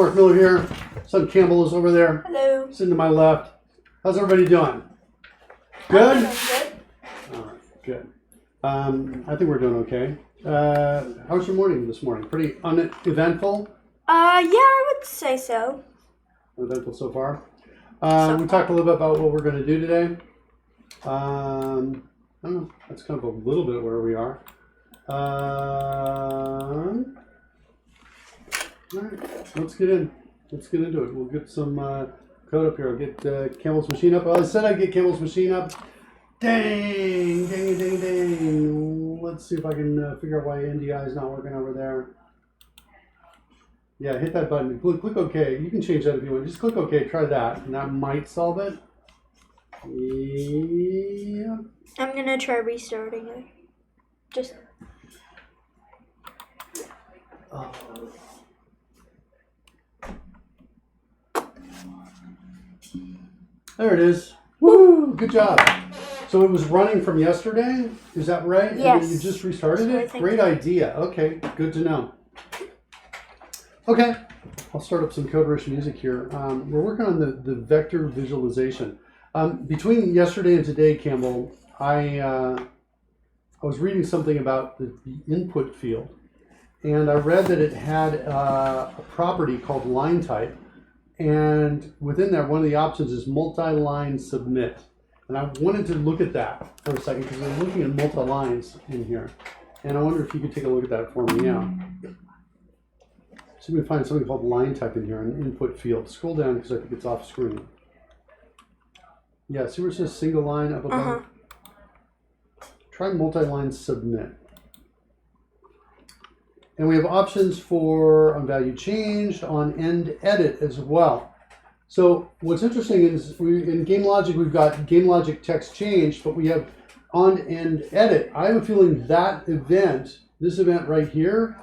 Mark Miller here. Son Campbell is over there. Hello. Sitting to my left. How's everybody doing? Good? I'm good. All right, good. I think we're doing okay. How was your morning this morning? Pretty uneventful? Yeah, I would say so. Uneventful so far? So we talked a little bit about what we're going to do today. I don't know. That's kind of a little bit where we are. All right, let's get in. Let's get into it. We'll get some code up here. I'll get Campbell's machine up. Well, I said I'd get Campbell's machine up. Dang, dang, dang, dang. Let's see if I can figure out why NDI is not working over there. Yeah, hit that button. Click OK. You can change that if you want. Just click OK. Try that, and that might solve it. Yeah. I'm gonna try restarting it. Just. Oh. There it is. Woo! Good job. So it was running from yesterday? Is that right? Yes. And you just restarted it? So Great idea. Okay, good to know. Okay, I'll start up some code-rich music here. We're working on the vector visualization. Between yesterday and today, Campbell, I was reading something about the input field, and I read that it had a property called line type. And within that, one of the options is multi-line submit. And I wanted to look at that for a second because I'm looking at multi-lines in here. And I wonder if you could take a look at that for me now. See if we can find something called line type in here, an input field. Scroll down because I think it's off screen. Yeah, see where it says single line up above? Try multi-line submit. And we have options for on value change, on end edit as well. So what's interesting is in GameLogic, we've got GameLogic text change, but we have on end edit. I have a feeling that event, this event right here,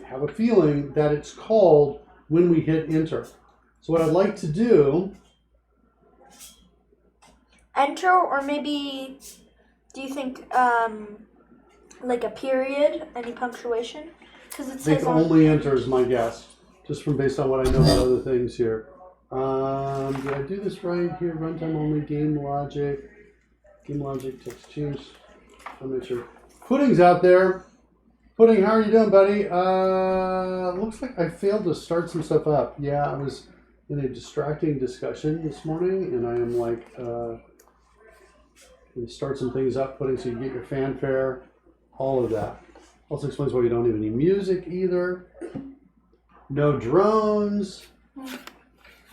have a feeling that it's called when we hit enter. So what I'd like to do. Enter, or maybe, do you think, like a period, any punctuation? Because it I says think only enter is my guess, just from based on what I know about other things here. Did I do this right here? Runtime only, GameLogic text change. I'll make sure. Pudding's out there. Pudding, how are you doing, buddy? Looks like I failed to start some stuff up. Yeah, I was in a distracting discussion this morning, and I am like, going to start some things up, Pudding, so you get your fanfare, all of that. Also explains why you don't have any music either. No drones.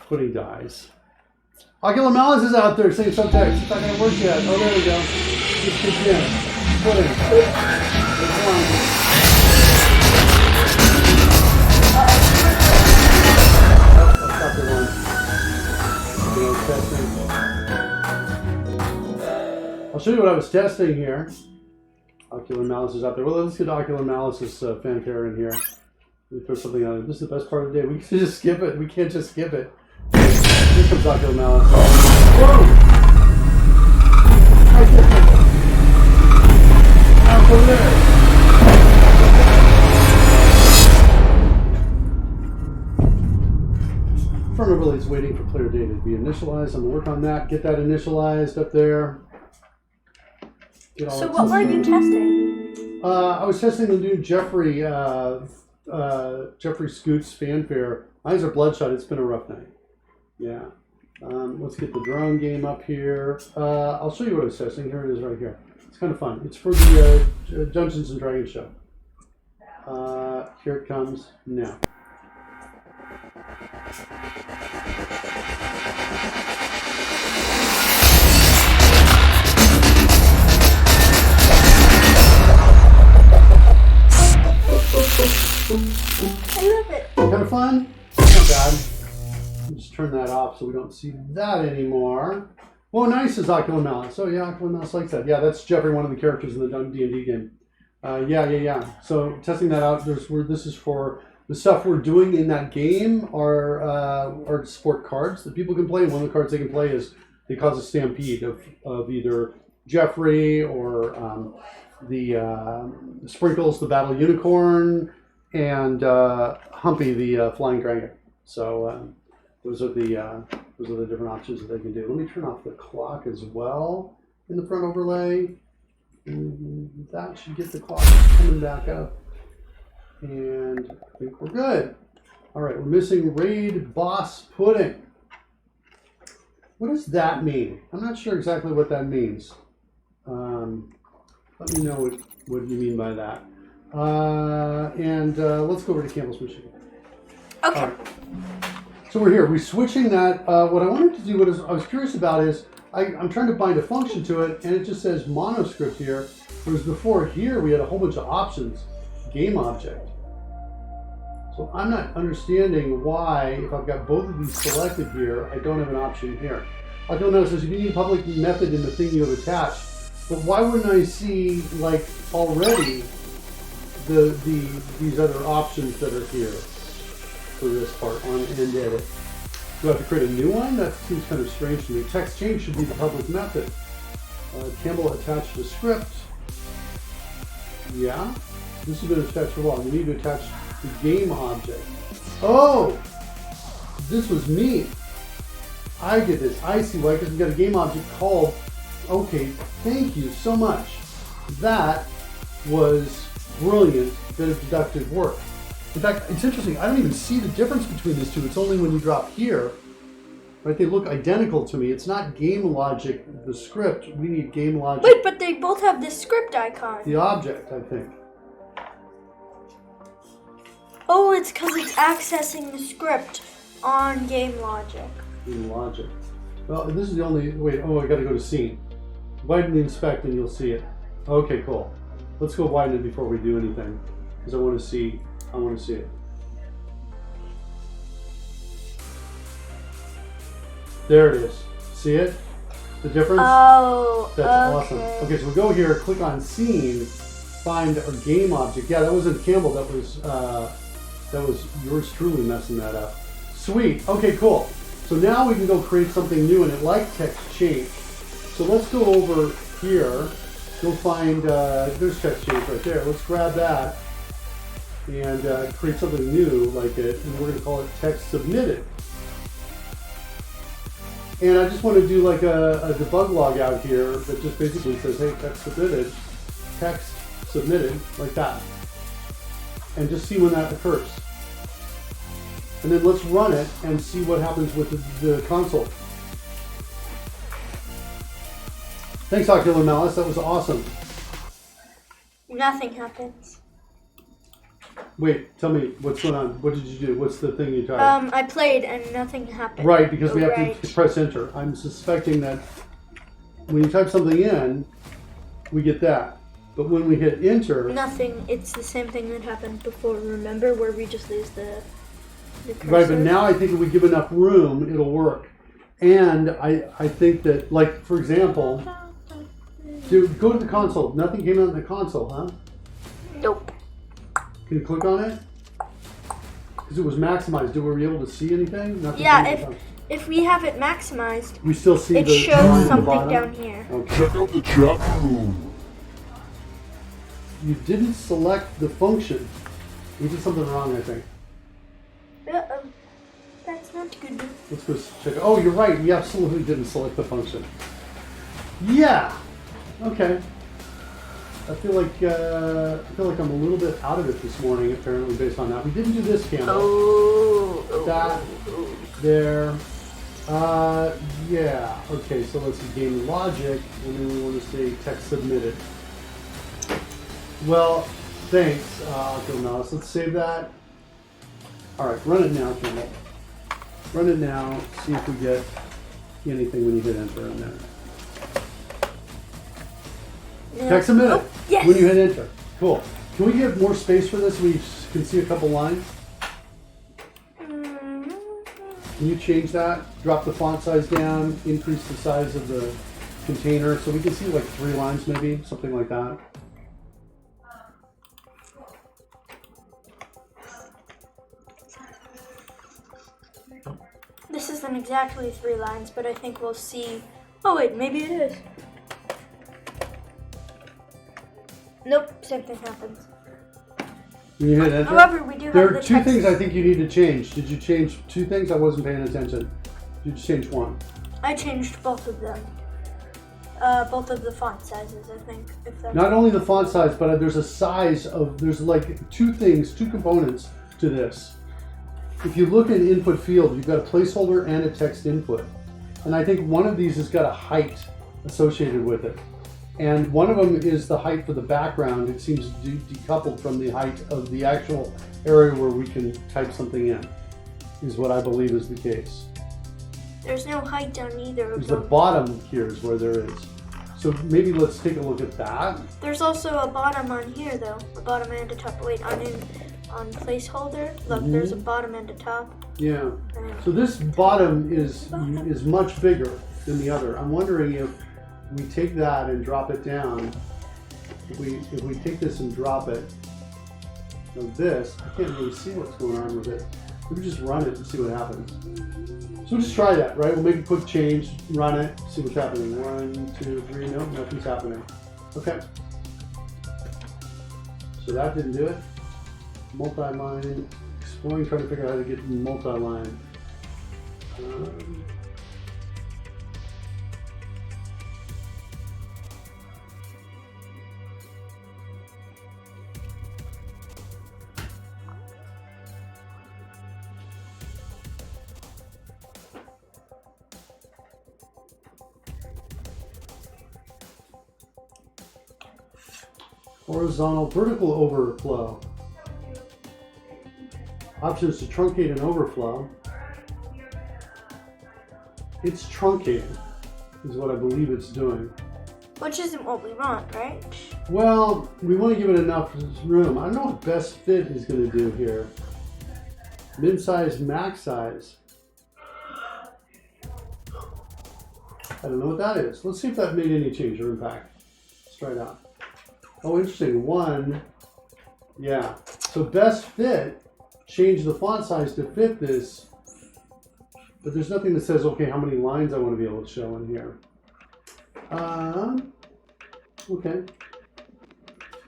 Pudding dies. Ocular Malice is out there saying subtext. It's not going to work yet. Oh, there we go. Just kicked in. Pudding. There's one. I'll stop the one. I'll show you what I was testing here. Ocular Malice is out there. Well, let's get Ocular Malice's fanfare in here. Let me throw something out. This is the best part of the day. We can just skip it. We can't just skip it. Here comes Ocular Malice. Whoa! Out over there. Front overlay is waiting for player data to be initialized. I'm going to work on that. Get that initialized up there. So what were you testing? I was testing the new Jeffrey Scoots fanfare. Eyes are bloodshot. It's been a rough night. Yeah. Let's get the drone game up here. I'll show you what I was testing. Here it is right here. It's kind of fun. It's for the Dungeons and Dragons show. Here it comes now. I love it. Kind of fun? Not bad. Just turn that off so we don't see that anymore. Whoa, nice is Ocular Malice. Oh yeah, Ocular Malice likes that. Yeah, that's Jeffrey, one of the characters in the D&D game. Yeah. So testing that out. This is for the stuff we're doing in that game are sport cards that people can play. And one of the cards they can play is they cause a stampede of either Jeffrey or the Sprinkles, the Battle Unicorn, and Humpy, the Flying Dragon. So those are the different options that they can do. Let me turn off the clock as well in the front overlay. That should get the clock coming back up. And I think we're good. All right, we're missing Raid Boss Pudding. What does that mean? I'm not sure exactly what that means. Let me know what you mean by that. Let's go over to Campbell's machine. Okay. All right. So we're here. We're switching that. What I wanted to do, I was curious about is, I'm trying to bind a function to it, and it just says monoscript here. Whereas before here, we had a whole bunch of options. Game object. So I'm not understanding why, if I've got both of these selected here, I don't have an option here. Like you'll notice, there's a unique public method in the thing you have attached. But why wouldn't I see, like, already these other options that are here for this part on end edit? Do I have to create a new one? That seems kind of strange to me. Text change should be the public method. Campbell attached a script. Yeah. This has been attached for a while. We need to attach the game object. Oh! This was me. I did this. I see why, because we got a game object called. Okay, thank you so much. That was brilliant bit of deductive work. In fact, it's interesting. I don't even see the difference between these two. It's only when you drop here, right? They look identical to me. It's not game logic, the script. We need game logic. Wait, but they both have the script icon. The object, I think. Oh, it's because it's accessing the script on game logic. Game logic. Well, this is the only. Wait. Oh, I got to go to scene. Widen the inspect, and you'll see it. Okay, cool. Let's go widen it before we do anything, because I want to see. I want to see it. There it is. See it? The difference? Oh, That's awesome. Okay, so we go here, click on scene, find our game object. Yeah, that wasn't Campbell. That was yours truly messing that up. Sweet. Okay, cool. So now we can go create something new in it, like text change. So let's go over here. You'll find there's text change right there. Let's grab that and create something new like it, and we're going to call it text submitted. And I just want to do like a debug log out here that just basically says, hey, text submitted, like that. And just see when that occurs. And then let's run it and see what happens with the console. Thanks, Ocular Malice. That was awesome. Nothing happens. Wait, tell me what's going on. What did you do? What's the thing you typed? I played and nothing happened. Right, because we have to press enter. I'm suspecting that when you type something in, we get that. But when we hit enter... Nothing. It's the same thing that happened before. Remember where we just lose the cursor? Right, but now I think if we give enough room, it'll work. And I think that, like, for example, go to the console. Nothing came out in the console, huh? Nope. Can you click on it? Because it was maximized. Were we able to see anything? Nothing. Yeah, if we have it maximized, we still see it the shows line at the something bottom. down here. Okay. Check out the chat room. You didn't select the function. We did something wrong, I think. Uh-oh. That's not good. Let's go check. Oh, you're right. We absolutely didn't select the function. Yeah. Okay. I feel like I'm a little bit out of it this morning, apparently, based on that. We didn't do this, Campbell. Oh. That. There. Yeah. Okay, so let's see game logic, and then we want to say text submitted. Well, thanks, Mouse. Let's save that. All right, run it now, Campbell. Run it now. See if we get anything when you hit enter in there. Yeah. Text submitted. Oh, yes. When you hit enter. Cool. Can we give more space for this so we can see a couple lines? Can you change that? Drop the font size down, increase the size of the container so we can see like 3 lines maybe, something like that. This isn't exactly 3 lines, but I think we'll see. Oh wait, maybe it is. Nope, same thing happens. When you hit enter. However, we do have There the are two text. things I think you need to change. Did you change two things? I wasn't paying attention. Did you change one? I changed both of them. Both of the font sizes, I think. If that's Not only the font size, but there's a size of, there's like two components to this. If you look at input field, you've got a placeholder and a text input. And I think one of these has got a height associated with it. And one of them is the height for the background. It seems decoupled from the height of the actual area where we can type something in, is what I believe is the case. There's no height on either of There's the them. bottom here is where there is. So maybe let's take a look at that. There's also a bottom on here, though. A bottom and a top. Wait, on placeholder. Look, there's a bottom and a top. Yeah. And So this bottom is much bigger than the other. I'm wondering if we take that and drop it down. If we take this and drop it, of this, I can't really see what's going on with it. We can just run it and see what happens. So we'll just try that, right? We'll make a quick change, run it, see what's happening. 1, 2, 3, no, nothing's happening. Okay. So that didn't do it. Multi-line, exploring, trying to figure out how to get multi-line. Horizontal, vertical overflow. Options to truncate and overflow. It's truncating, is what I believe it's doing. which isn't what we want, right? Well, we want to give it enough room. I don't know what best fit is going to do here. Mid-size, max size. I don't know what that is. Let's see if that made any change or impact. Let's try it out. Oh, interesting. One. Yeah. So best fit, change the font size to fit this. But there's nothing that says, okay, how many lines I want to be able to show in here. Okay.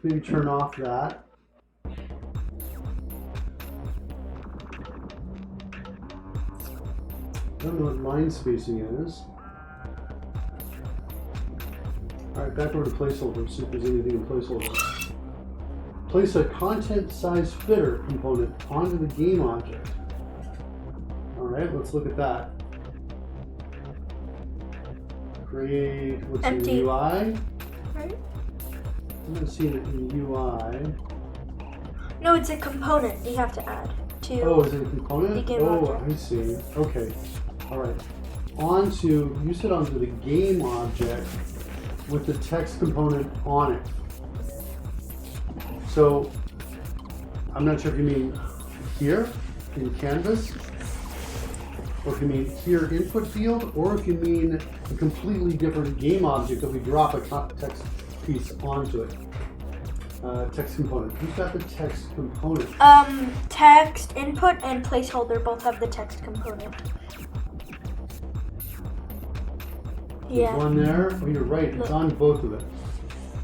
Maybe turn off that. I don't know what line spacing is. Alright, back over to placeholder, see if there's anything in placeholder. Place a content size fitter component onto the game object. Alright, let's look at that. Create, what's in the UI? Right? I'm not seeing it in the UI. No, it's a component you have to add to. Oh, is it a component? the game Oh, object. I see. Okay. Alright. You said onto the game object with the text component on it. So, I'm not sure if you mean here in Canvas, or if you mean here input field, or if you mean a completely different game object that we drop a text piece onto it. Text component. Who's got the text component? Text input and placeholder both have the text component. There's Yeah. one there. Oh, you're right. It's on both of it.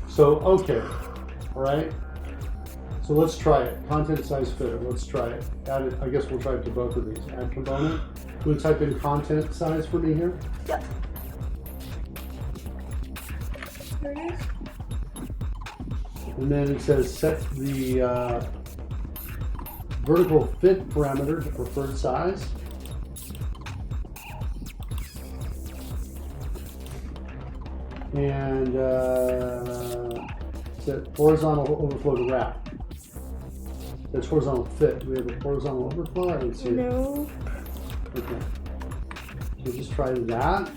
So, okay. All right. So let's try it. Content size fitter. Let's try it. Add it. I guess we'll try it to both of these. Add component. You want to type in content size for me here? Yep. There it is. And then it says set the vertical fit parameter to preferred size. And set horizontal overflow to wrap. That's horizontal fit. Do we have a horizontal overflow? I don't see it. No. Okay. So just try that.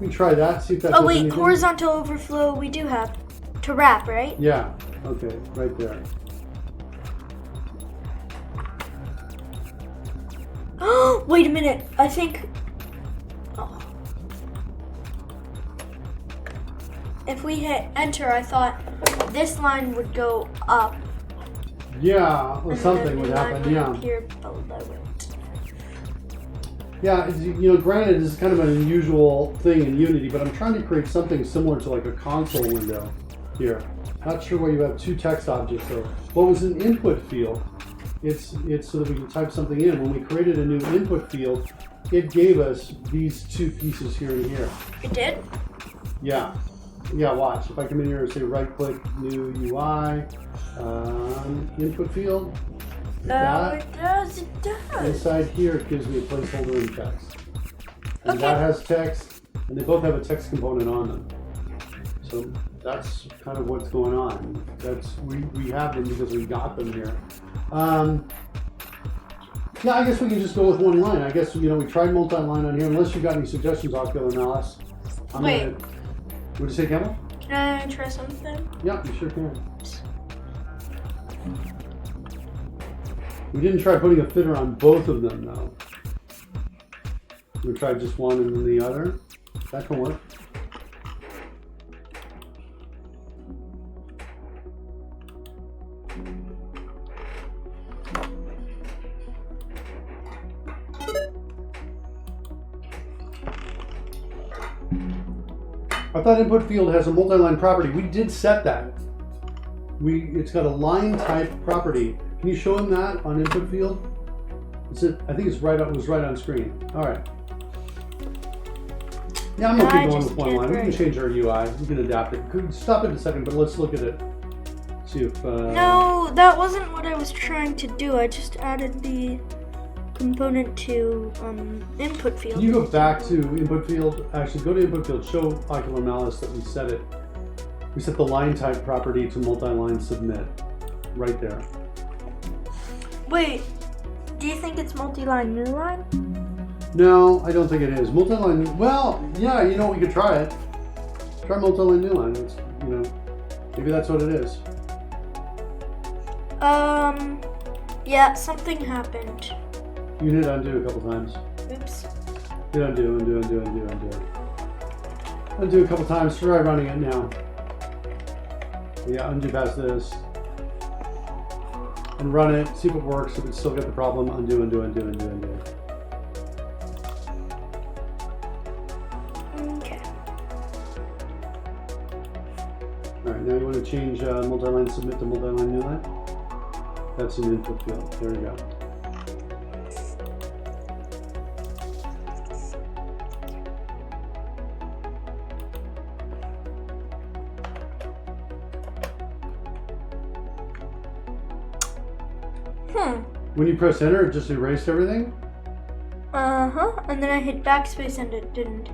We can try that, see if that Oh does wait, anything. horizontal overflow we do have to wrap, right? Yeah, okay, right there. Oh, wait a minute. I think. Oh. If we hit enter, I thought this line would go up. Yeah, or and something then would the line happen, would yeah. appear below it. Yeah, granted, this is kind of an unusual thing in Unity, but I'm trying to create something similar to like a console window here. Not sure why you have two text objects though. What was an input field? It's so that we can type something in. When we created a new input field, it gave us these two pieces here and here. It did? Yeah. Yeah, watch. If I come in here and say right click, new UI, input field. It does, it does. Inside here it gives me a placeholder in text. And Okay. that has text, and they both have a text component on them. So that's kind of what's going on. We have them because we got them here. Yeah, I guess we can just go with one line. I guess, we tried multi-line on here. Unless you got any suggestions, Ocular Malice. Wait. Would you say Campbell? Can I try something? Yeah, you sure can. We didn't try putting a fitter on both of them, though. We tried just one and then the other. That can work. I thought input field has a multi-line property. We did set that. It's got a line type property. Can you show him that on input field? I think it was right on screen. All right. Yeah, I'm okay going with one line. We can change our UI. We can adapt it. Could stop it in a second, but let's look at it. See if. No, that wasn't what I was trying to do. I just added the component to input field. Can you go back to input field? Actually, go to input field. Show Ocular Malice that we set it. We set the line type property to multi-line submit. Right there. Wait, do you think it's multi-line new line? No, I don't think it is. Multi-line, well, yeah, we could try it. Try multi-line new line. It's, maybe that's what it is. Yeah, something happened. You hit undo a couple times. Oops. Hit undo. Undo a couple times. Try running it now. Yeah, undo past this. And run it, see if it works. If it's still got the problem, undo. Okay. All right, now you want to change multi-line submit to multi-line new line? That's an input field. There you go. When you press enter, it just erased everything? And then I hit backspace and it didn't.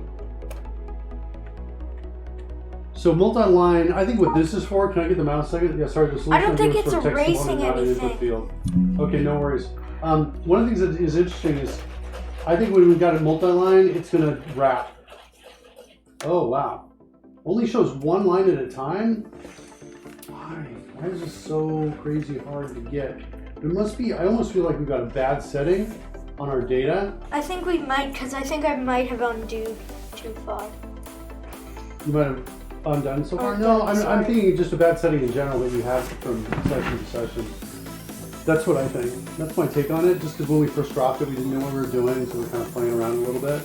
So multi-line, I think what this is for, can I get the mouse a second? Yeah, sorry, the solution I don't think is it's for text erasing component, not an input anything. field. Okay, no worries. One of the things that is interesting is, I think when we've got a multi-line, it's going to wrap. Oh, wow. Only shows one line at a time? Why is this so crazy hard to get? There must be, I almost feel like we've got a bad setting on our data. I think we might, because I think I might have undone too far. You might have undone so far? Undone, No, I'm sorry. thinking just a bad setting in general that we have from session to session. That's what I think. That's my take on it, just because when we first dropped it, we didn't know what we were doing, so we're kind of playing around a little bit.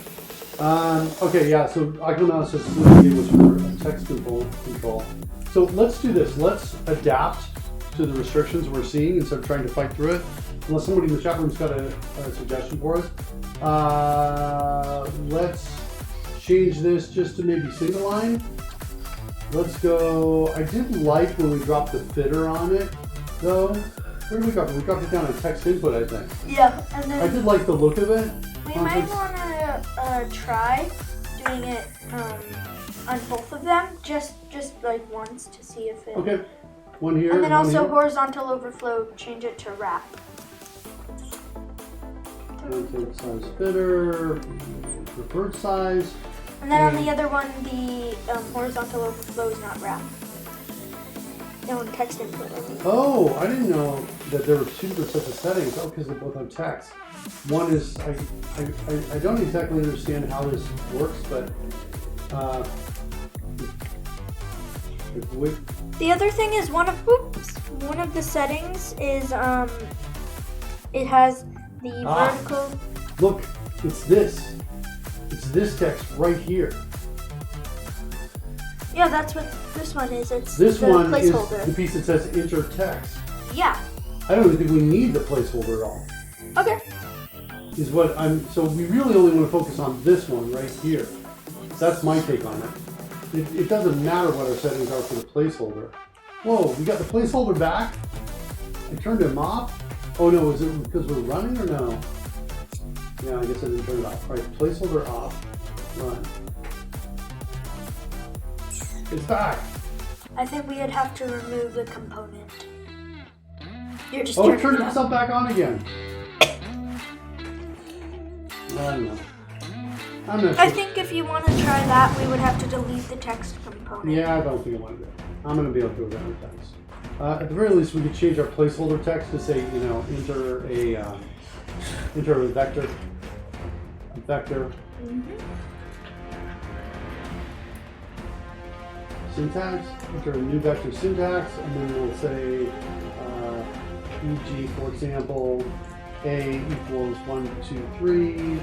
Okay, yeah, so Ocular Malice says it was for text control. So let's do this. Let's adapt to the restrictions we're seeing instead of trying to fight through it. Unless somebody in the chat room's got a suggestion for us. Let's change this just to maybe single line. Let's go, I did like when we dropped the fitter on it, though. Where did we drop it? We dropped it down on text input, I think. Yeah, and I then did like the look of it. we might want to try doing it on both of them, just like once to see if it. Okay, one here. And then one also here. horizontal overflow, change it to wrap. Take size fitter, preferred size. And then on the other one, the horizontal overflow is not wrap. No, in text input, I mean. Oh, I didn't know that there were two different sets of settings. Oh, because they both have text. One is, I don't exactly understand how this works, but The other thing is one of the settings is it has the vertical. Look, it's this. It's this text right here. Yeah, that's what this one is. It's This the one is placeholder. the piece that says enter text. Yeah. I don't even think we need the placeholder at all. Okay. Is what I'm. So we really only want to focus on this one right here. That's my take on it. It doesn't matter what our settings are for the placeholder. Whoa, we got the placeholder back? I turned him off? Oh no, is it because we're running or no? Yeah, I guess I didn't turn it off. Alright, placeholder off. Run. It's back! I think we'd have to remove the component. You're just Oh, it turning turned it on. itself back on again. I don't know. I'm not I sure. think if you want to try that, we would have to delete the text component. Yeah, I don't think I want to do it. I'm going to be able to do it every time. At the very least, we could change our placeholder text to say, you know, enter a vector. Syntax, enter a new vector syntax, and then we'll say, e.g., for example, a equals 1, 2, 3,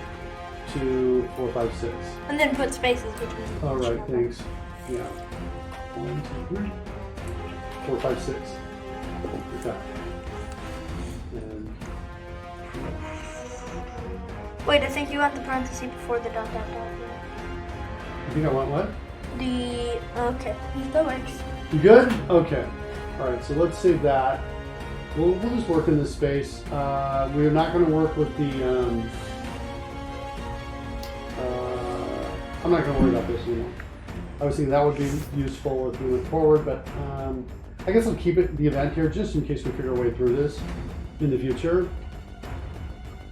2, 4, 5, 6. And then put spaces between. All each right, number. thanks. Yeah. 1, 2, 3, 4, 5, 6. Okay. And Wait, I think you want the parenthesis before the dot dot dot. you think I want what? Okay, that works. You good? Okay. All right, so let's save that. We'll just work in this space. We're not going to work with the. I'm not going to worry about this anymore. I was thinking that would be useful if we went forward, but I guess I'll keep it the event here just in case we figure our way through this in the future.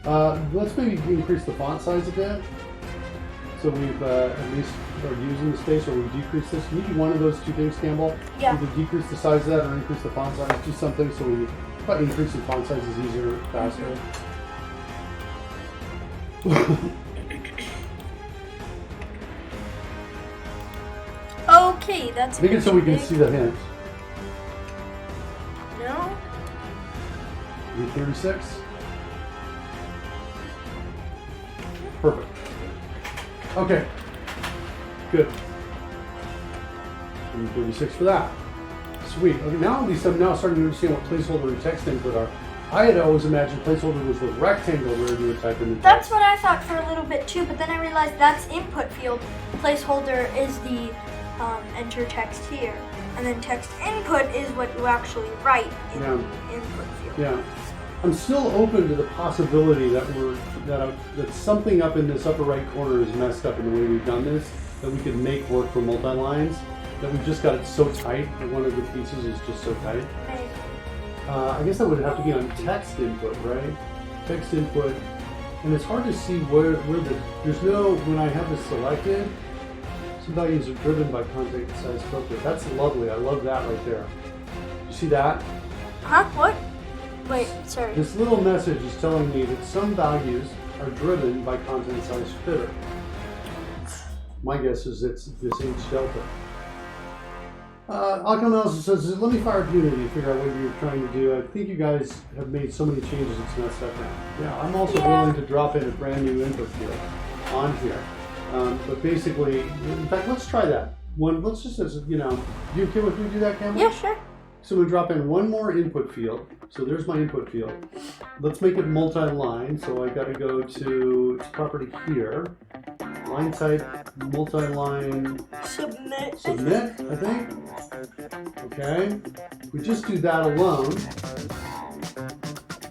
Let's maybe increase the font size a bit. So we've at least are using the space, or we decrease this. Can you do one of those two things, Campbell? Yeah. Either decrease the size of that or increase the font size. Do something so we probably increasing font size is easier, faster. Okay, that's. Make it so we can big. see the hint. No. 36. Perfect. Okay. Good. 36 for that. Sweet. Okay, now at least I'm now starting to understand what placeholder and text input are. I had always imagined placeholder was the rectangle where you would type in the text. That's what I thought for a little bit too, but then I realized that's input field. Placeholder is the enter text here, and then text input is what you actually write in the input field. Yeah. I'm still open to the possibility that that something up in this upper right corner is messed up in the way we've done this, that we could make work for multi-lines, that we've just got it so tight that one of the pieces is just so tight. I guess that would have to be on text input, right? Text input, and it's hard to see where there's no, when I have this selected, some values are driven by content size filter. That's lovely, I love that right there. You see that? Huh? What? Wait, sorry. This little message is telling me that some values are driven by content size filter. My guess is it's this H delta. Outcome analysis says, let me fire up Unity to figure out what you're trying to do. I think you guys have made so many changes it's messed up now. Yeah, I'm also willing to drop in a brand new input field on here. But basically, in fact, let's try that. Let's just, you okay with me to do that, Campbell? Yeah, sure. So we drop in one more input field. So there's my input field. Let's make it multi-line. So I got to go to its property here. Line type, multi-line. Submit, I think. Okay. We just do that alone.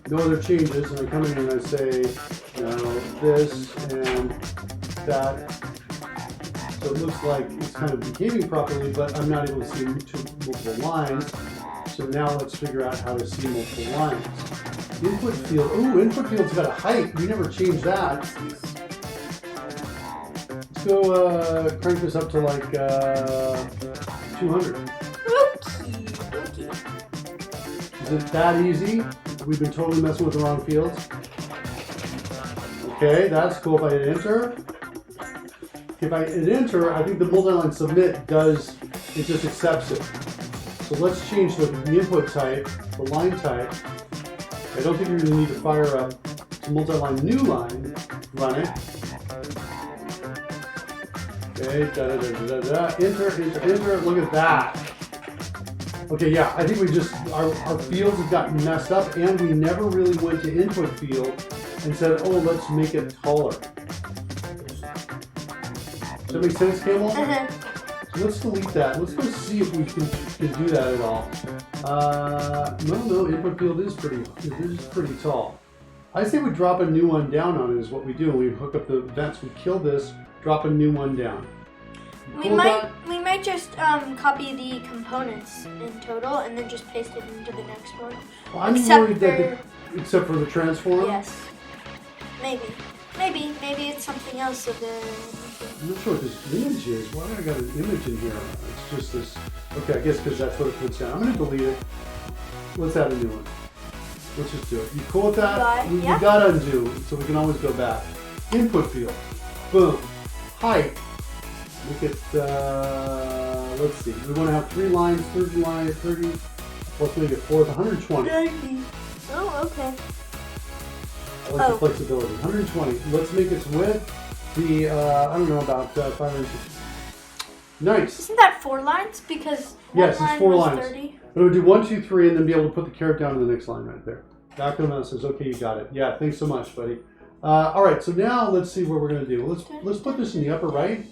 No other changes. And I come in and I say, this and that. So it looks like it's kind of behaving properly, but I'm not able to see multiple lines. So now let's figure out how to see multiple lines. Input field. Ooh, input field's got a height. We never changed that. Let's go crank this up to like 200. Okay. Is it that easy? We've been totally messing with the wrong fields. Okay, that's cool. If I hit enter. If I hit enter, I think the multi-line submit it just accepts it. So let's change the input type, the line type. I don't think you're going to need to fire up to multi-line new line, run it. Okay, enter. Look at that. Okay, yeah, I think we just, our fields have gotten messed up, and we never really went to input field and said, oh, let's make it taller. Does that make sense, Camel? So let's delete that. Let's go see if we can do that at all. No, input field is pretty tall. I say we drop a new one down on it is what we do. We hook up the vents, we kill this, drop a new one down. We might just copy the components in total and then just paste it into the next one. Well, I'm worried that except for the transform. Yes. Maybe it's something else of the. I'm not sure what this image is. Why do I got an image in here? It's just this. Okay, I guess because that's what it puts down. I'm going to delete it. Let's add a new one. Let's just do it. You cool with that? We got to undo, so we can always go back. Input field. Boom. Height. Look at, let's see. We want to have 3 lines, 30 lines, 30. Let's make it 4th, 120. 30. Oh, okay. I like the flexibility. 120. Let's make its width the, I don't know, about 5 inches. Nice. Isn't that 4 lines? Because yes, one it's 4 line was lines. 30. It would do 1, 2, 3, and then be able to put the caret down to the next line right there. Back on that says, okay, you got it. Yeah, thanks so much, buddy. All right, so now let's see what we're going to do. Let's put this in the upper right.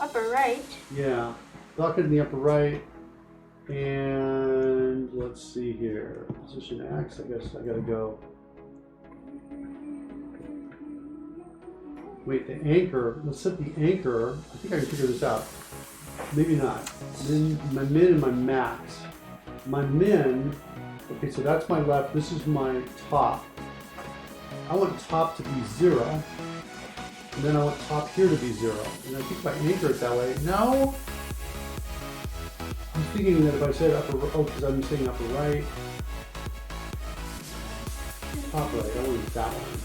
Upper right? Yeah, lock it in the upper right. And let's see here. Position X, I guess I got to go. Wait, the anchor. Let's set the anchor. I think I can figure this out. Maybe not. Then my min and my max. My min, okay, so that's my left. This is my top. I want top to be 0. And then I want top here to be 0. And I think if I anchor it that way, no. I'm thinking that if I said upper, because I'm saying upper right. Top right, I want it that one.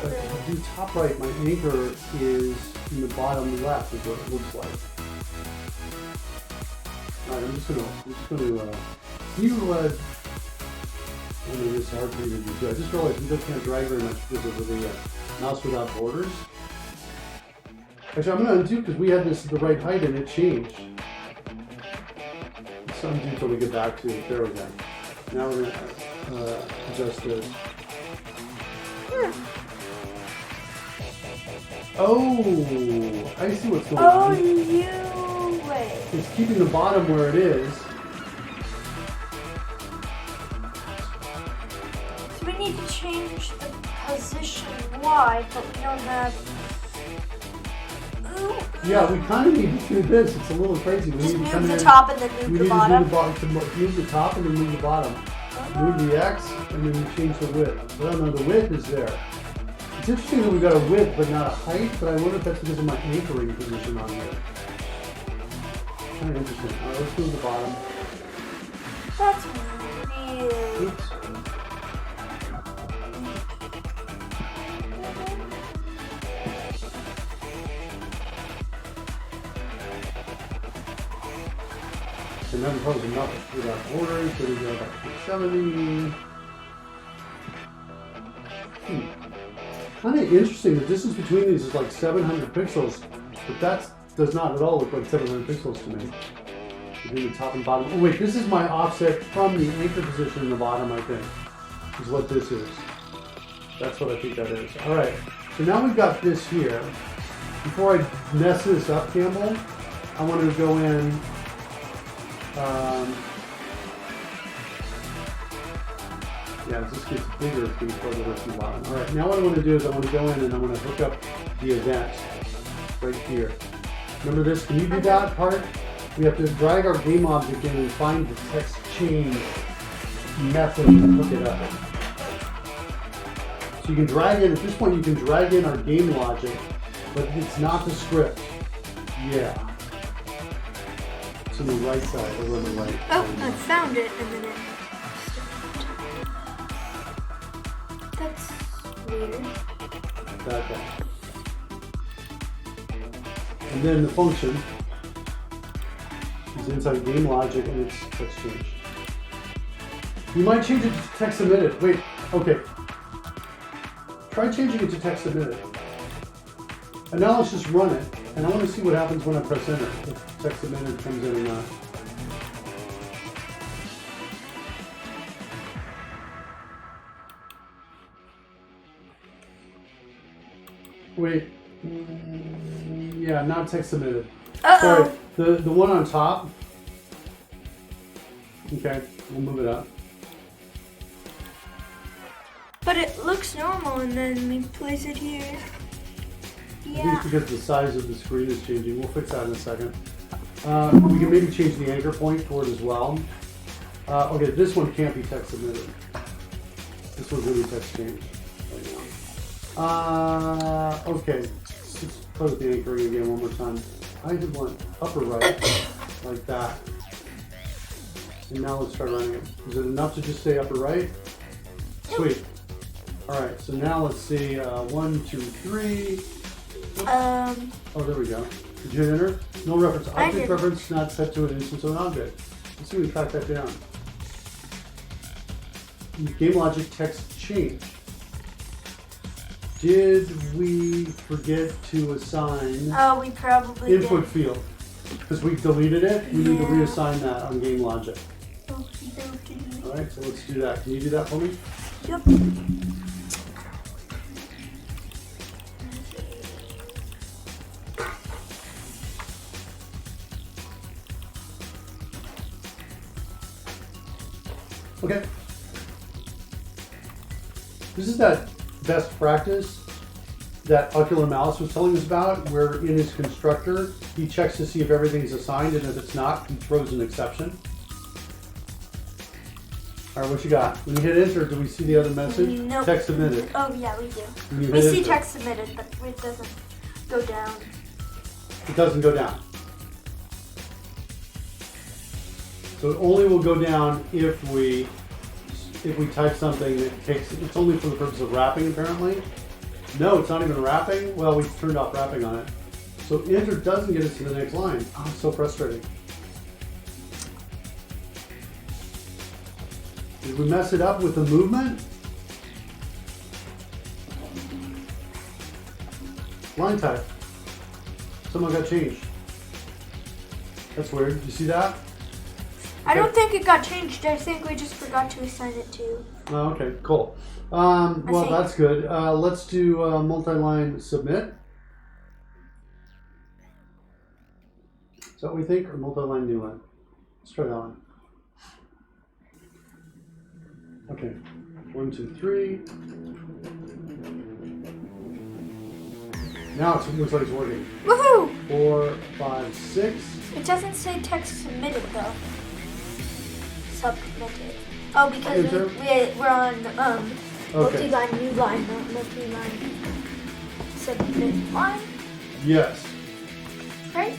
But if I do top right, my anchor is in the bottom left is what it looks like. Alright, I'm just gonna, I mean, it's hard for me to do. I just realized we just can't drag very much because of the mouse without borders. Actually, I'm gonna undo because we had this at the right height and it changed. Let's undo until we get back to it. There we go. Now we're gonna adjust this. Oh, I see what's going on. Wait. It's keeping the bottom where it is. So we need to change the position Y, but we don't have. Yeah, we kind of need to do this. It's a little crazy. We Just need to move the top and then move the bottom. Move the top and then move the bottom. Move the X and then we change the width. Well, no, the width is there. It's interesting that we got a width but not a height, but I wonder if that's because of my anchoring position on here. Kind of interesting. All right, let's move the bottom. That's weird. Oops. And then close enough without borders, so we go back to 70. Kind of interesting. The distance between these is like 700 pixels, but that does not at all look like 700 pixels to me. Between the top and bottom. Oh wait, this is my offset from the anchor position in the bottom, I think, is what this is. That's what I think that is. All right, so now we've got this here. Before I mess this up, Campbell, I want to go in. Yeah, as this gets bigger, it's going to further to the bottom. All right, now what I want to do is I want to go in and I want to hook up the event right here. Remember this? Can you do that part? We have to drag our game object in and find the text change method and hook it up. So you can drag in, at this point you can drag in our game logic, but it's not the script. Yeah. It's on the right side, over on the right. Oh, I found it and then it. That's weird. That guy. And then the function is inside game logic and it's text change. You might change it to text submitted. Wait, okay. Try changing it to text submitted. And now let's just run it. And I want to see what happens when I press enter. If text submitted comes in or not. Wait. Yeah, not text submitted. Uh-oh. Sorry, the one on top. Okay, we'll move it up. But it looks normal, and then we place it here. I think Yeah. it's because the size of the screen is changing. We'll fix that in a second. We can maybe change the anchor point for it as well. Okay, this one can't be text submitted. This one's going to be text changed right now. Okay, let's play with the anchoring again one more time. I did one upper right, like that. And now let's try running it. Is it enough to just say upper right? Sweet. All right, so now let's see, 1, 2, 3. Oh, there we go. Did you hit enter? No reference. Object reference not set to an instance of an object. Let's see if we can track that down. Game logic text change. Did we forget to assign Oh, we probably input did. field? Because we deleted it. We need to reassign that on game logic. Okey-dokey. All right, so let's do that. Can you do that for me? Yep. Okay. This is that best practice that Ocular Malice was telling us about, where in his constructor, he checks to see if everything's assigned, and if it's not, he throws an exception. All right, what you got? When you hit enter, do we see the other message? Nope. Text submitted. Oh, yeah, we do. When you We hit see enter, text submitted, but it doesn't go down. it doesn't go down. So it only will go down if we type something that takes, it's only for the purpose of wrapping apparently. No, it's not even wrapping. Well, we turned off wrapping on it. So enter doesn't get us to the next line. Oh, it's so frustrating. Did we mess it up with the movement? Line type. Someone got changed. That's weird. You see that? I don't think it got changed. I think we just forgot to assign it to. Oh, okay, cool. Well, that's good. Let's do multi-line submit. Is that what we think? Or multi-line new line? Let's try that one. Okay. 1, 2, 3. Now it looks like it's working. Woohoo! 4, 5, 6. It doesn't say text submitted though. Submitted. Oh, because we're on multi-line new line, not multi-line submit line, Yes. right?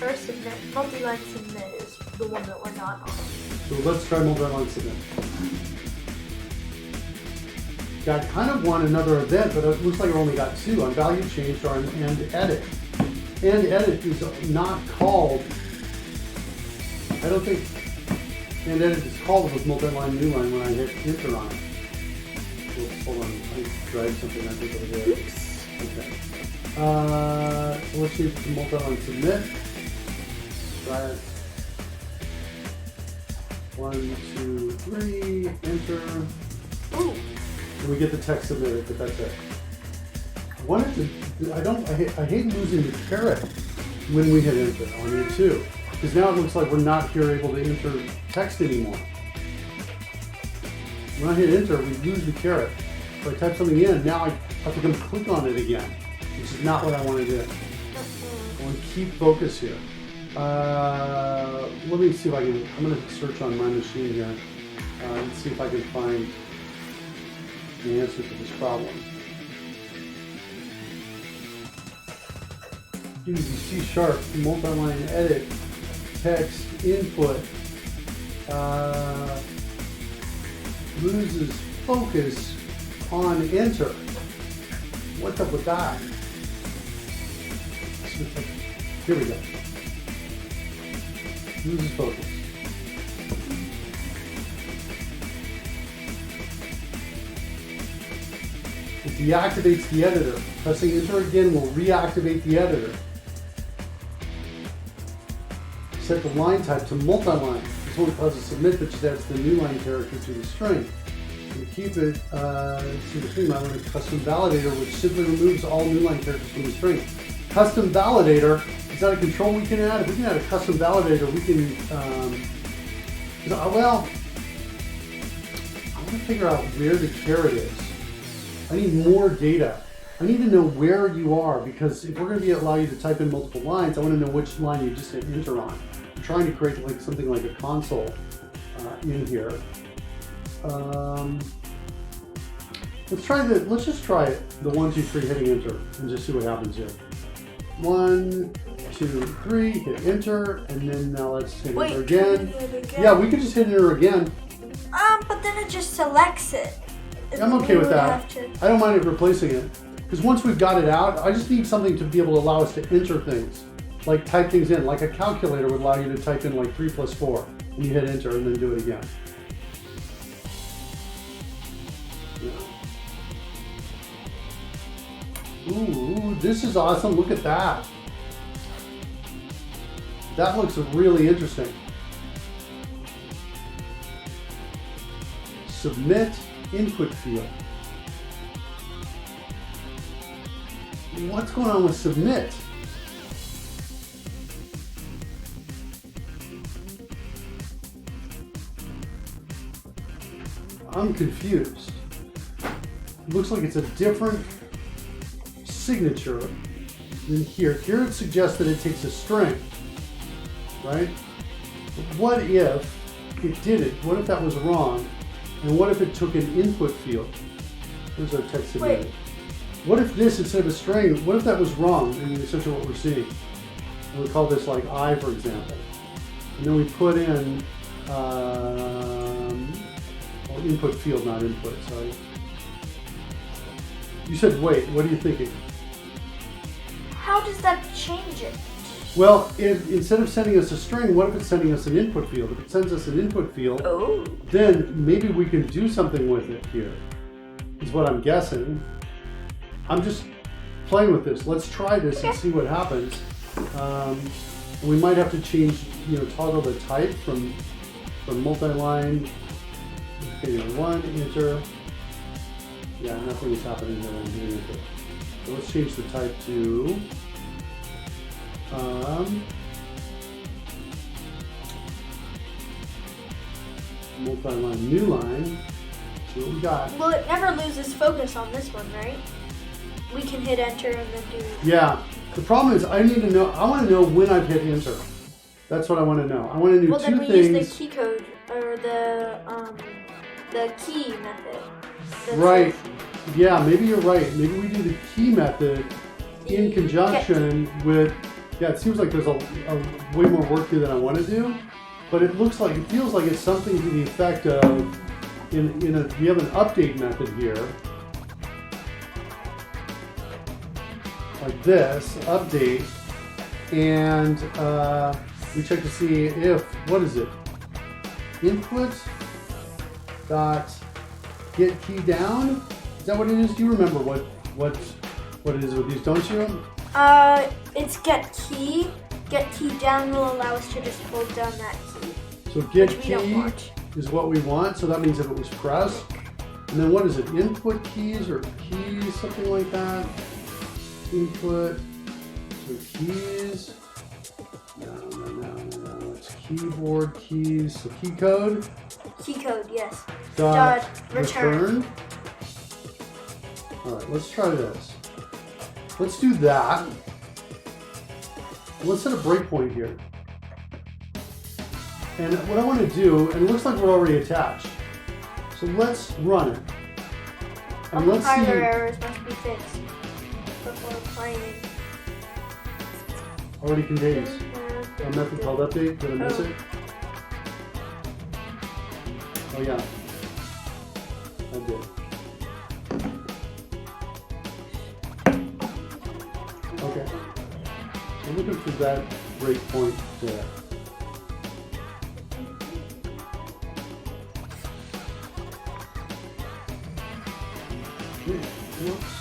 Or submit. Multi-line submit is the one that we're not on. So let's try multi-line submit. Yeah, I kind of want another event, but it looks like I only got 2 on value change or on end edit. End edit is not called, I don't think end edit is called with multi-line new line when I hit enter on it. Oops, hold on, I dragged something, I think over there. Okay. So let's see if it's multi-line submit. Try it. 1, 2, 3, enter. Ooh. And we get the text submitted, but that's it. I wanted to, I hate losing the caret when we hit enter on it too. Because now it looks like we're not here able to enter text anymore. When I hit enter, we lose the caret. If I type something in, now I have to come click on it again, which is not what I want to do. I want to keep focus here. Let me see if I can, I'm going to search on my machine here and see if I can find the answer to this problem. Use C# multi-line edit text input loses focus on enter. What's up with that? Here we go. Loses focus. It's deactivates the editor. Pressing enter again will reactivate the editor. Set the line type to multi-line. This only causes submit, but just adds the new line character to the string. And keep it to the string line with a custom validator, which simply removes all new line characters from the string. Custom validator, is that a control we can add? If we can add a custom validator, we can, well, I want to figure out where the caret is. I need more data. I need to know where you are, because if we're going to allow you to type in multiple lines, I want to know which line you just hit enter on. I'm trying to create like something like a console in here. Let's just try it. The 1, 2, 3 hitting enter and just see what happens here. 1, 2, 3, hit enter, and then now let's hit enter again. Yeah, we could just hit enter again. But then it just selects it. I'm okay with that. I don't mind it replacing it. Because once we've got it out, I just need something to be able to allow us to enter things. Like type things in. Like a calculator would allow you to type in like 3 plus 4. And you hit enter and then do it again. Ooh, this is awesome. Look at that. That looks really interesting. Submit input field. What's going on with submit? I'm confused. It looks like it's a different signature than here. Here it suggests that it takes a string, right? But what if it didn't? What if that was wrong? And what if it took an input field? Here's our text submitted. What if this, instead of a string, what if that was wrong in essentially what we're seeing? And we call this like I, for example. And then we put in, input field, not input, sorry. You said wait, what are you thinking? How does that change it? Well, instead of sending us a string, what if it's sending us an input field? If it sends us an input field, then maybe we can do something with it here, is what I'm guessing. I'm just playing with this. Let's try this and see what happens. We might have to change, toggle the type from multi-line. Okay, 1, enter. Yeah, nothing is happening here. I'm doing it. So let's change the type to multi-line, new line. See what we got. Well, it never loses focus on this one, right? We can hit enter and then do. Yeah. The problem is, I need to know. I want to know when I've hit enter. That's what I want to know. I want to do two things. Well, then we use the key code or the key method. Right. Yeah, maybe you're right. Maybe we do the key method in conjunction with. Yeah, it seems like there's a way more work here than I want to do, but it feels like it's something to the effect of we have an update method here, like this update, and we check to see if what is it? Input dot get key down. Is that what it is? Do you remember what it is with these? Don't you? It's get key. Get key down will allow us to just hold down that key. So get key is what we want. So that means if it was pressed. And then what is it? Input keys or keys, something like that. Input. So keys. No. It's keyboard keys. So key code. Key code, yes. Dot return. All right, let's try this. Let's do that. Let's set a breakpoint here. And what I want to do, and it looks like we're already attached. So let's run it. And let's see. Compiler errors must be fixed before playing. Already contains a method called update. Did I miss it? Oh yeah, I did. Okay, so looking for that breakpoint there. Whoops.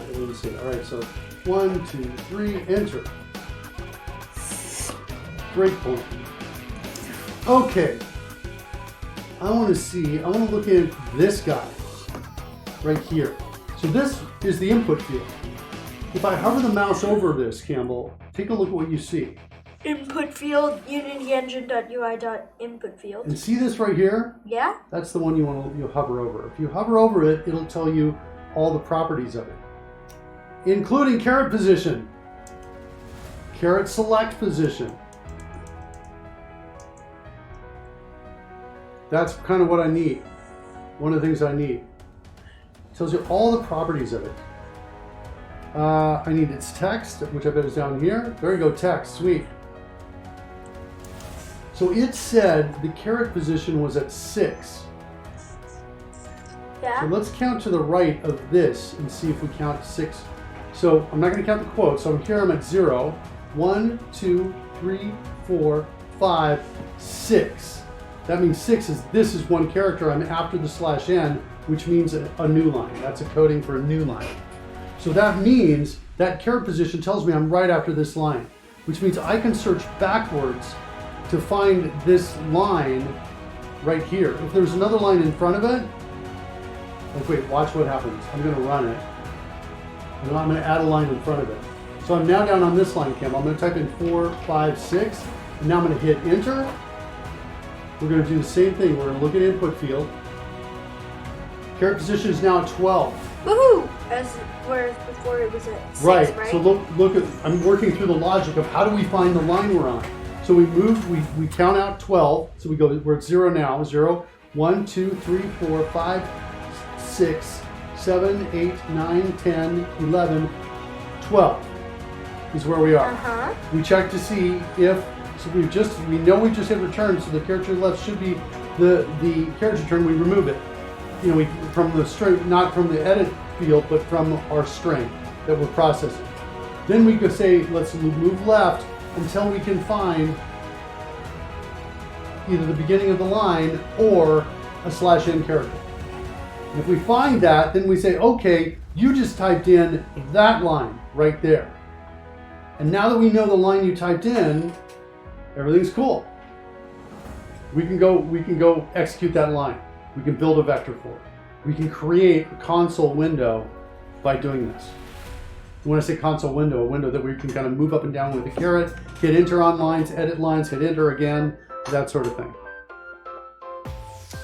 that. Let me see. All right, so 1, 2, 3, enter. Breakpoint. Okay. I want to look at this guy right here. So this is the input field. If I hover the mouse over this, Campbell, take a look at what you see. Input field, unityengine.ui.input field. And see this right here? Yeah. That's the one you'll hover over. If you hover over it, it'll tell you all the properties of it, including caret position, caret select position. That's kind of what I need. One of the things I need. It tells you all the properties of it. I need its text, which I bet is down here. There you go, text, sweet. So it said the caret position was at 6. Yeah. So let's count to the right of this and see if we count 6. So I'm not going to count the quotes. So here I'm at 0. 1, 2, 3, 4, 5, 6. That means 6 is, this is one character. I'm after the /n, which means a new line. That's a coding for a new line. So that means that caret position tells me I'm right after this line, which means I can search backwards to find this line right here. If there's another line in front of it, oh wait, watch what happens. I'm going to run it, and I'm going to add a line in front of it. So I'm now down on this line, Cam. I'm going to type in 4, 5, 6, and now I'm going to hit enter. We're going to do the same thing. We're going to look at input field. Caret position is now at 12. Woohoo! Whereas before it was at 6, right? So look at, I'm working through the logic of how do we find the line we're on. So we move, we count out 12. So we're at 0 now. 0, 1, 2, 3, 4, 5, 6, 7, 8, 9, 10, 11, 12 is where we are. Uh-huh. We check to see if, so we know we just hit return, so the character left should be the character return. We remove it. You know, from the string, not from the edit field, but from our string that we're processing. Then we could say, let's move left until we can find either the beginning of the line or a /n character. And if we find that, then we say, okay, you just typed in that line right there. And now that we know the line you typed in, everything's cool. We can go execute that line. We can build a vector for it. We can create a console window by doing this. When I say console window, a window that we can kind of move up and down with the caret, hit enter on lines, edit lines, hit enter again, that sort of thing.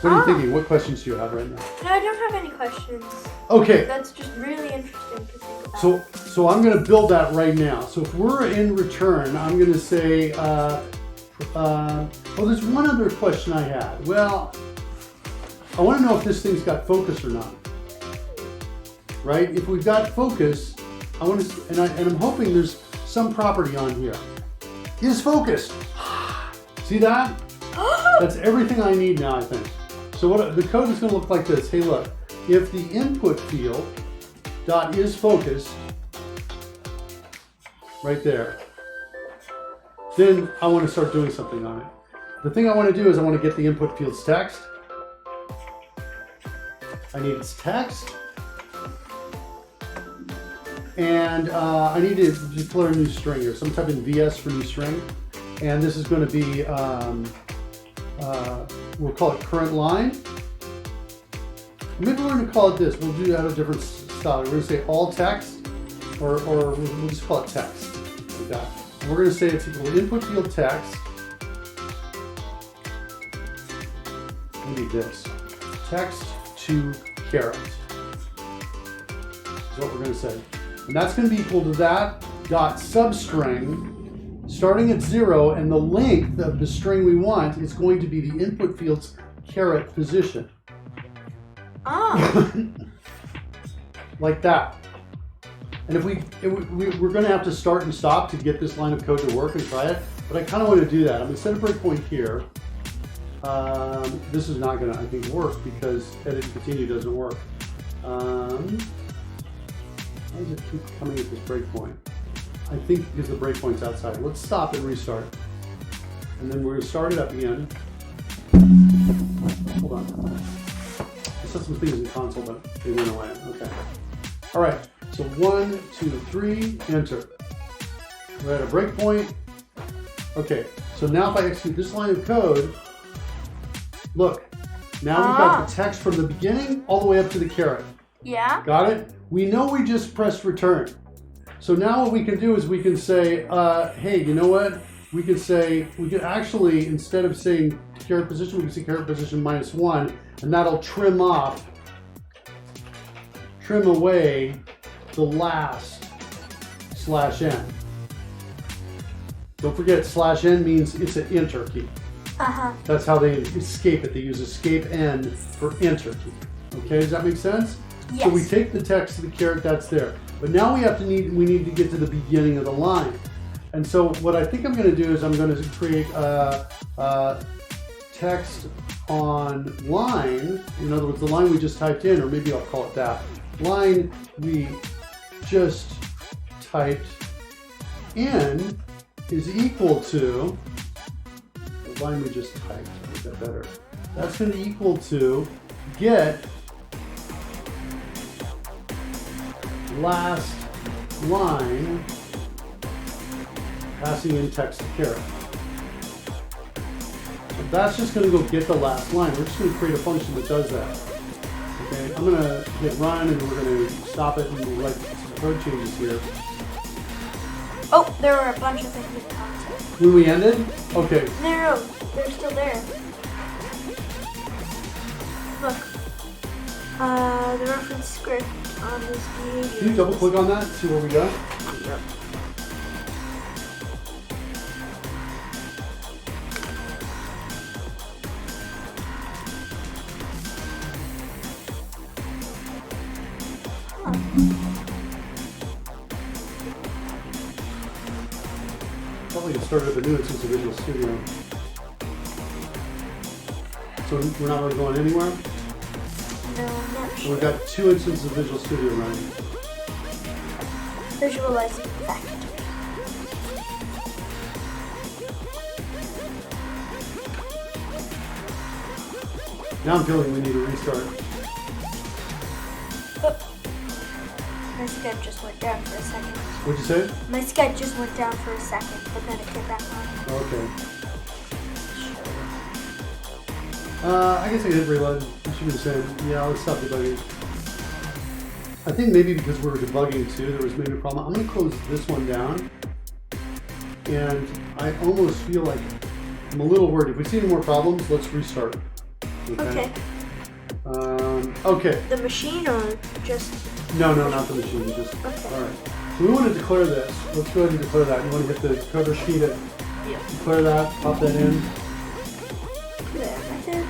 What are you thinking? What questions do you have right now? No, I don't have any questions. Okay. That's just really interesting to think about. So I'm going to build that right now. So if we're in return, I'm going to say, there's one other question I had. Well, I want to know if this thing's got focus or not. Right? If we've got focus, I want to, and I'm hoping there's some property on here. Is focused. See that? That's everything I need now, I think. So what the code is going to look like this. Hey, look. If the input field dot is focused right there, then I want to start doing something on it. The thing I want to do is I want to get the input field's text. I need its text. And I need to declare a new string here. So I'm typing VS for new string. And this is going to be, we'll call it current line. Maybe we're going to call it this. We'll do that a different style. We're going to say all text, or we'll just call it text, like that. And we're going to say it's equal to input field text. We need this. Text to caret. That's what we're going to say. And that's going to be equal to that dot substring starting at 0, and the length of the string we want is going to be the input field's caret position. Like that. And if we're going to have to start and stop to get this line of code to work and try it, but I kind of want to do that. I'm going to set a breakpoint here. This is not going to, I think, work because edit and continue doesn't work. Why does it keep coming at this breakpoint? I think because the breakpoint's outside. Let's stop and restart. And then we're going to start it up again. Hold on. I set some things in console, but they went away. Okay. All right. So 1, 2, 3, enter. We're at a breakpoint. Okay, so now if I execute this line of code, look, now we've got the text from the beginning all the way up to the caret. Yeah. Got it? We know we just pressed return. So now what we can do is we can say, hey, you know what? We could say, we could actually, instead of saying caret position, we can say caret position -1, and that'll trim away the last /n. Don't forget, /n means it's an enter key. That's how they escape it. They use escape n for enter key. Okay, does that make sense? Yes. So we take the text to the caret, that's there. But now we need to get to the beginning of the line. And so what I think I'm going to do is I'm going to create a text on line. In other words, the line we just typed in, or maybe I'll call it that. Line we just typed in is equal to the line we just typed. Make that better. That's going to equal to get last line passing in text to caret. So that's just going to go get the last line. We're just going to create a function that does that. Okay, I'm going to hit run and we're going to stop it and we'll write some code changes here. Oh, there were a bunch of things in the concept. When we ended? Okay. No, they're still there. Look. The reference script on this behavior. Can you double click on that and see what we got? Yep. Probably get started up a new instance of Visual Studio. So we're not really going anywhere? No, I'm not So sure. we've got 2 instances of Visual Studio running. Visualizing effect. Now I'm feeling we need a restart. Oh. My sketch just went down for a second. What'd you say? My sketch just went down for a second, but then it came back on. Okay. I guess I can hit reload. I should have said, yeah, let's stop debugging. I think maybe because we were debugging too, there was maybe a problem. I'm going to close this one down. And I almost feel like I'm a little worried. If we see any more problems, let's restart. Okay. Okay. The machine or just... No, not the machine. Just Okay. all right. So we want to declare this. Let's go ahead and declare that. You want to hit the coder sheet and declare that. Pop that in. There, method.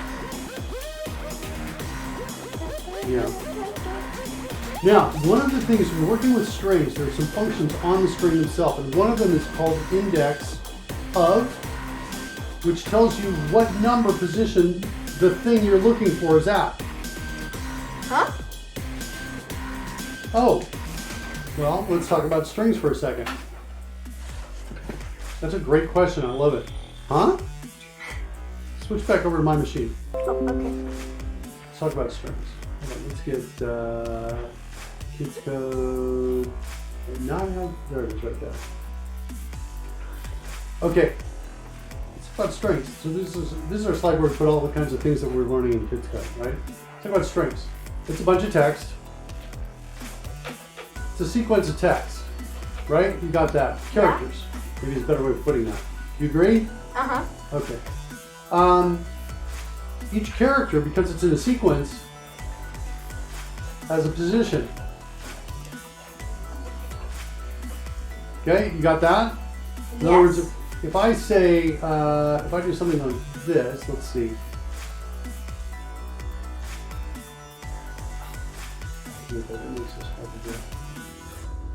Yeah. Now, one of the things when working with strings, there are some functions on the string itself, and one of them is called index of, which tells you what number position the thing you're looking for is at. Huh? Oh, well, let's talk about strings for a second. That's a great question. I love it. Huh? Switch back over to my machine. Oh, okay. Let's talk about strings. Hold on, let's get KidzCode. Now I have, there it is right there. Okay. Let's talk about strings. So this is our slide where we put all the kinds of things that we're learning in KidzCode, right? Let's talk about strings. It's a bunch of text. It's a sequence of text, right? You got that. Characters. Maybe it's a better way of putting that. You agree? Uh-huh. Okay. Each character, because it's in a sequence, has a position. Okay, you got that? In other words, if I say, if I do something like this, let's see.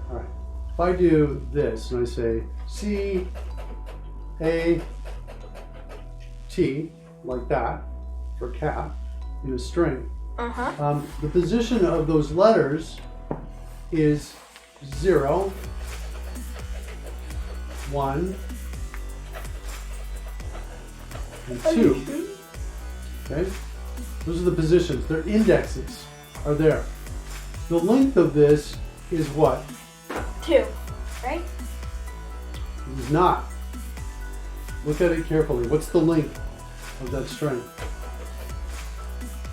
All right. If I do this and I say C A T like that for cat in a string, the position of those letters is 0, 1, and 2. Okay? Those are the positions. Their indexes are there. The length of this is what? 2, right? It is not. Look at it carefully. What's the length of that string?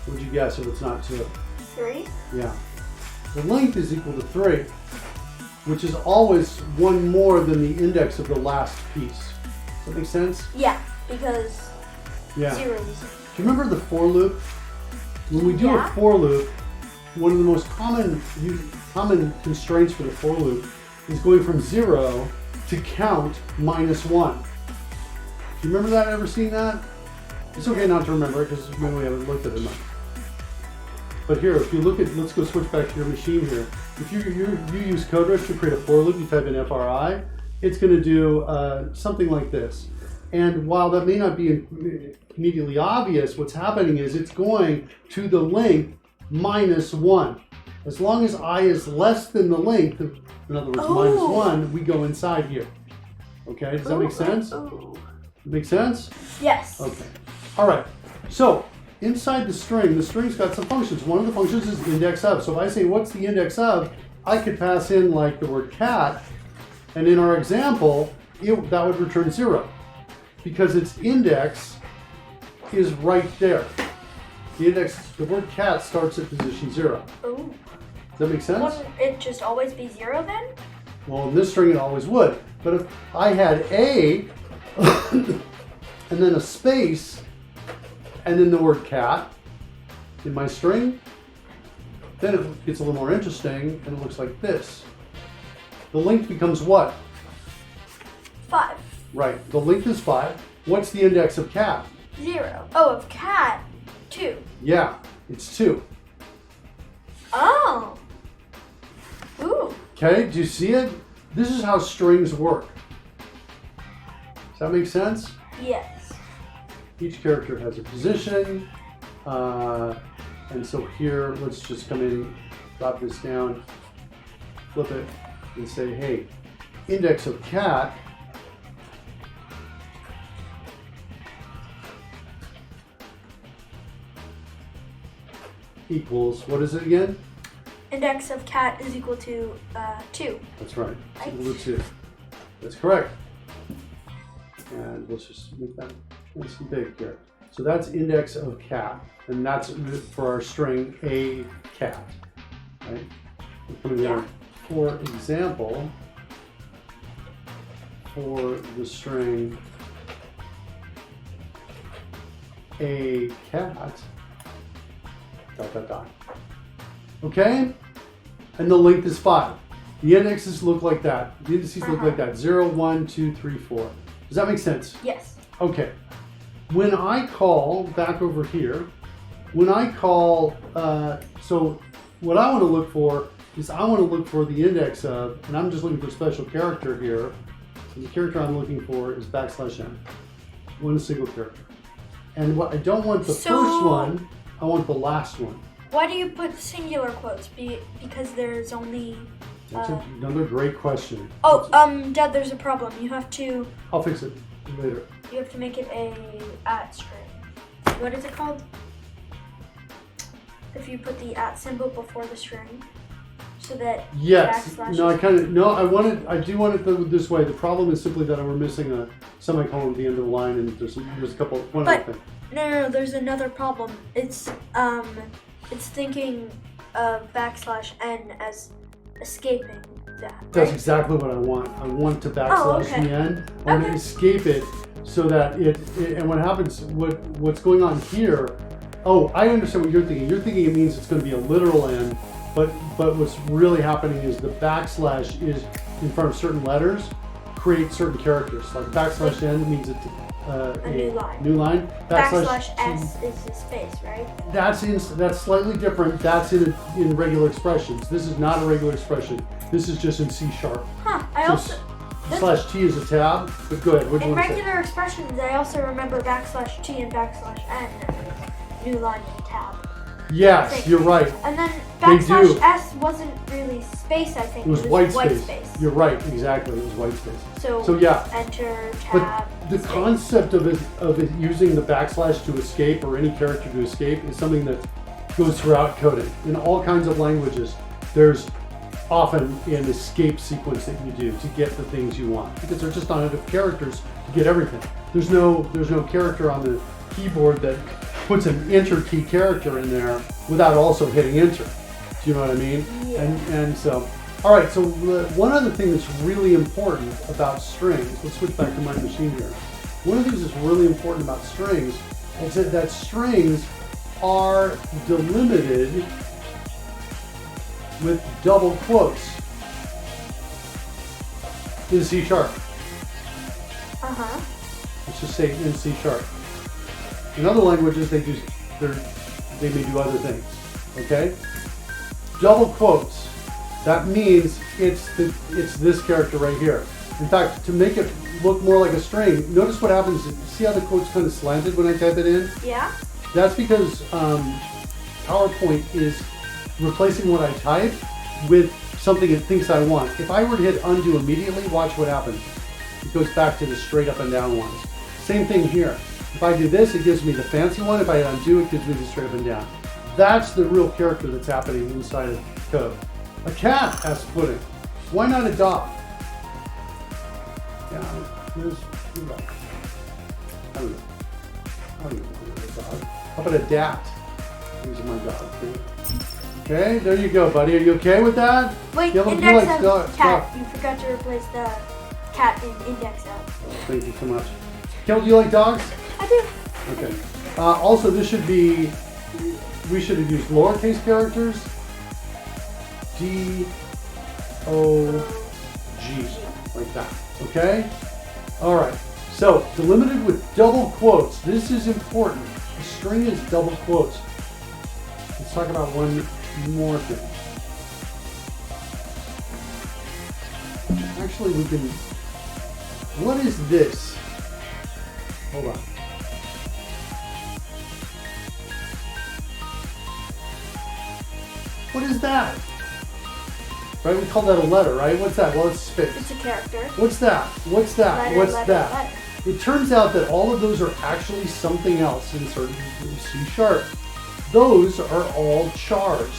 Would you guess if it's not 2? 3. Yeah. The length is equal to 3, which is always one more than the index of the last piece. Does that make sense? Yeah, because Yeah. 0 is. Do you remember the for loop? When we do a for loop, one of the most common constraints for the for loop is going from 0 to count -1. Do you remember that? Ever seen that? It's okay not to remember it because maybe we haven't looked at it much. But here, if you look at, let's go switch back to your machine here. If you use CodeRush to create a for loop, you type in FRI, it's going to do something like this. And while that may not be immediately obvious, what's happening is it's going to the length -1. As long as I is less than the length, in other words, -1, we go inside here. Okay, does that make sense? Make sense? Yes. Okay. All right. So inside the string's got some functions. One of the functions is index of. So if I say, what's the index of? I could pass in like the word cat, and in our example, that would return 0 because its index is right there. The word cat starts at position 0. Ooh. Does that make sense? Wouldn't it just always be 0 then? Well, in this string it always would. But if I had a and then a space and then the word cat in my string, then it gets a little more interesting and it looks like this. The length becomes what? 5. Right, the length is 5. What's the index of cat? 0. Oh, of cat, 2. Yeah, it's 2. Oh. Ooh. Okay, do you see it? This is how strings work. Does that make sense? Yes. Each character has a position, and so here, let's just come in, drop this down, flip it, and say, hey, index of cat equals, what is it again? Index of cat is equal to 2. That's right, it's equal to 2. That's correct. And let's just make that nice and big here. So that's index of cat, and that's for our string a cat, right? We're putting down, for example, for the string a cat, ... Okay? And the length is 5. The indexes look like that. The indices look like that. 0, 1, 2, 3, 4. Does that make sense? Yes. Okay. When I call, back over here, when I call, so what I want to look for is I want to look for the index of, and I'm just looking for a special character here. And the character I'm looking for is \n. One single character. And what I don't want the first one, I want the last one. Why do you put singular quotes? Because there's only... That's another great question. Oh, Dad, there's a problem. You have to... I'll fix it later. You have to make it a @ string. What is it called? If you put the @ symbol before the string, so that yes. backslash. No, I do want it this way. The problem is simply that we're missing a semicolon at the end of the line, and there's a couple. Other thing. No. There's another problem. It's thinking of \n as escaping that. That's right? exactly what I want. I want to backslash the end. I want to escape it so that it and what happens, what's going on here, oh, I understand what you're thinking. You're thinking it means it's going to be a literal end, but what's really happening is the backslash is in front of certain letters, create certain characters. Like \n means it's a new line. New line. \s is a space, right? That's slightly different. That's in regular expressions. This is not a regular expression. This is just in C#. Huh. /t is a tab, but go ahead. In regular expressions, I also remember \t and \n as new line and tab. Yes, you're right. And then \s wasn't really space, I think. It was white space. You're right, exactly. It was white space. So yeah. Enter, tab, But the space. concept of it using the \/ to escape or any character to escape is something that goes throughout coding. In all kinds of languages, there's often an escape sequence that you do to get the things you want, because there's just not enough characters to get everything. There's no character on the keyboard that puts an enter key character in there without also hitting enter. Do you know what I mean? Yeah. And so, all right. So one other thing that's really important about strings. Let's switch back to my machine here. One of the things that's really important about strings is that strings are delimited with double quotes in C sharp. Let's just say in C sharp. In other languages, they may do other things. Okay, double quotes. That means it's this character right here. In fact, to make it look more like a string, notice what happens. See how the quote's kind of slanted when I type it in? Yeah. That's because PowerPoint is replacing what I type with something it thinks I want. If I were to hit undo immediately, watch what happens. It goes back to the straight up and down ones. Same thing here. If I do this, it gives me the fancy one. If I undo, it gives me the straight up and down. That's the real character that's happening inside of code. A cat has footing. Why not a dog? Yeah, here's a dog. I don't know. I don't know a dog. How about a dat? Here's my dog. Okay, there you go, buddy. Are you okay with that? Wait, you index like of cat. You forgot to replace the cat in index of. Thank you so much. Kel, do you like dogs? I do. Okay. Also, this should be, we should have used lowercase characters. D-O-G, like that. Okay? All right. So, delimited with double quotes. This is important. A string is double quotes. Let's talk about one more thing. Actually, we can, what is this? Hold on. What is that? Right, we call that a letter, right? What's that? Well, it's space. It's a character. What's that? What's that? Letter, What's letter, that? letter. It turns out that all of those are actually something else inserted in C sharp. Those are all chars.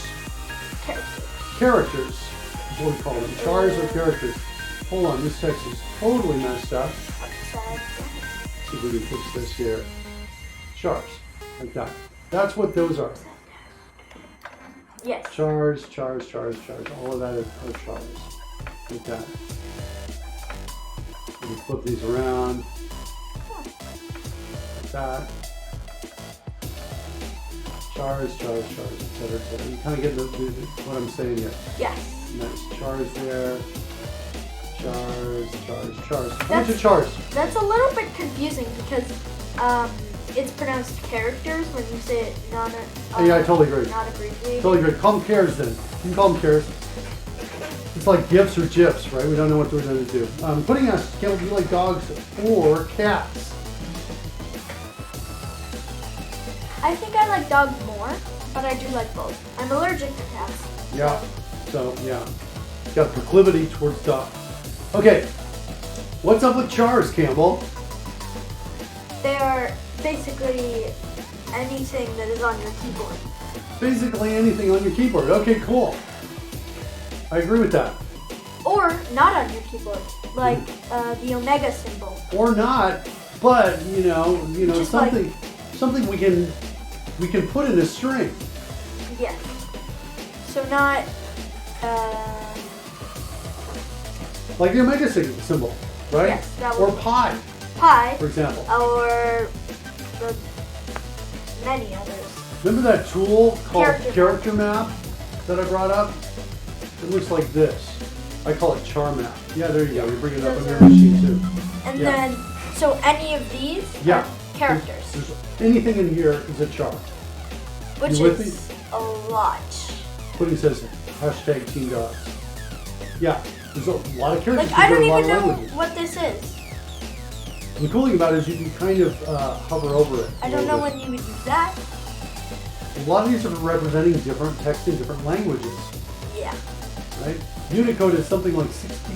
Characters is what we call them. Chars are characters. Hold on, this text is totally messed up. Sad. See if we can fix this here. Chars, like that. That's what those are. Yes. Chars, chars, chars, chars. All of that are chars. Like that. We flip these around. Like that. Chars, chars, chars, etc., etc. You kind of get what I'm saying here. Yes. Nice. Chars there. Chars, chars, chars. A bunch of chars. That's a little bit confusing because it's pronounced characters when you say it not Yeah, I totally agree. not abbreviated. Totally agree. Call them cares then. You can call them cares. It's like gifs or gifs, right? We don't know what we're going to do. Putting us, do you like dogs or cats? I think I like dogs more, but I do like both. I'm allergic to cats. Yeah. So, yeah. Got a proclivity towards dogs. Okay. What's up with chars, Campbell? They are basically anything that is on your keyboard. Basically anything on your keyboard. Okay, cool. I agree with that. Or not on your keyboard, like the omega symbol. Or not, but you know, Just something we can put in a string. Yes. So not Like the omega symbol, right? Yes, that or would- pi, pi, for example. or the many others. Remember that tool called Character map that I brought up? It looks like this. I call it char map. Yeah, there you go. You bring it up on your machine too. And Yeah. then, so any of these Yeah. are characters, There's anything in here is a char. which You with is a lot. Pudding says hashtag Team Dogs. Yeah, there's a lot of characters. Like, I don't in a lot even of know languages. what this is. The cool thing about it is you can kind of hover over it. I don't know when you would use that. A lot of these are representing different text in different languages, Yeah. right? Unicode is something like 60,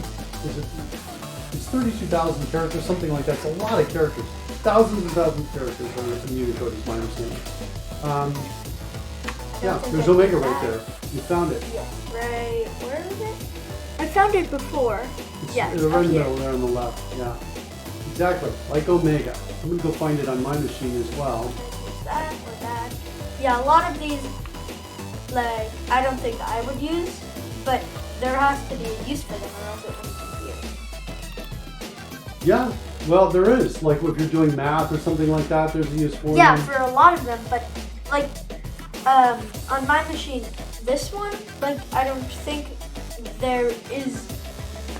it's 32,000 characters, something like that. It's a lot of characters. Thousands and thousands of characters are in Unicode is my understanding. Yeah, think there's I did omega right that. there. You found it. Yeah, right. Where is it? I found it before. It's Yeah, it's right up in the here. middle there on the left. Yeah, exactly. Like omega. I'm gonna go find it on my machine as well. Use that or that. Yeah, a lot of these, like, I don't think I would use, but there has to be a use for them or else it wouldn't be here. Yeah, well, there is. Like if you're doing math or something like that, there's a use for Yeah, them. for a lot of them, but like on my machine, this one, like I don't think there is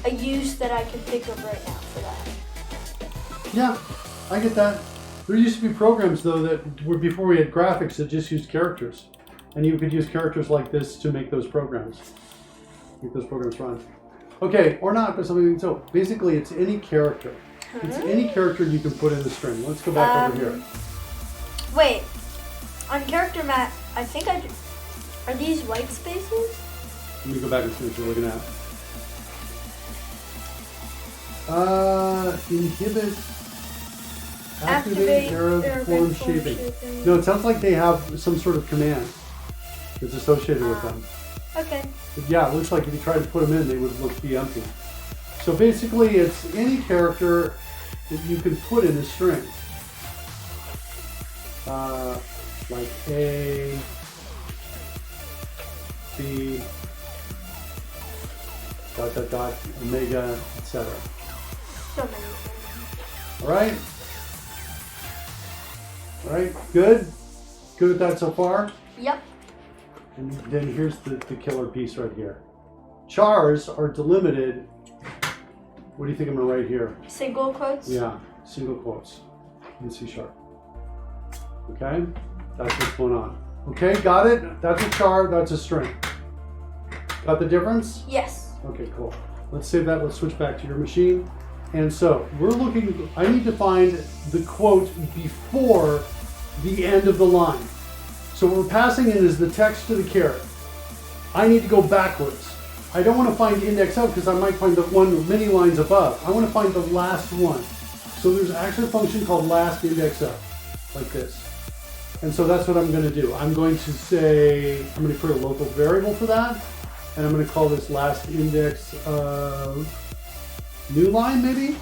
a use that I can think of right now for that. Yeah, I get that. There used to be programs though that were before we had graphics that just used characters, and you could use characters like this to make those programs run. Okay, or not, but something so. Basically, it's any character. It's any character you can put in the string. Let's go back over here. Wait, on character mat, I think are these white spaces? Let me go back and see what you're looking at. Inhibit, activate, Arab form shaping. No, it sounds like they have some sort of command that's associated with them. Okay. But yeah, it looks like if you tried to put them in, they would be empty. So basically, it's any character that you can put in a string. Like A, B, dot, dot, dot, omega, etc. So many things. All right? All right, good? Good with that so far? Yep. And then here's the killer piece right here. Chars are delimited. What do you think I'm going to write here? Single quotes? Yeah, single quotes in C#. Okay? That's what's going on. Okay, got it? That's a char, that's a string. Got the difference? Yes. Okay, cool. Let's save that. Let's switch back to your machine. And so we're looking, I need to find the quote before the end of the line. So what we're passing in is the text to the caret. I need to go backwards. I don't want to find index out because I might find the one many lines above. I want to find the last one. So there's actually a function called last index up, like this. And so that's what I'm going to do. I'm going to say, I'm going to create a local variable for that. And I'm going to call this last index of new line, maybe?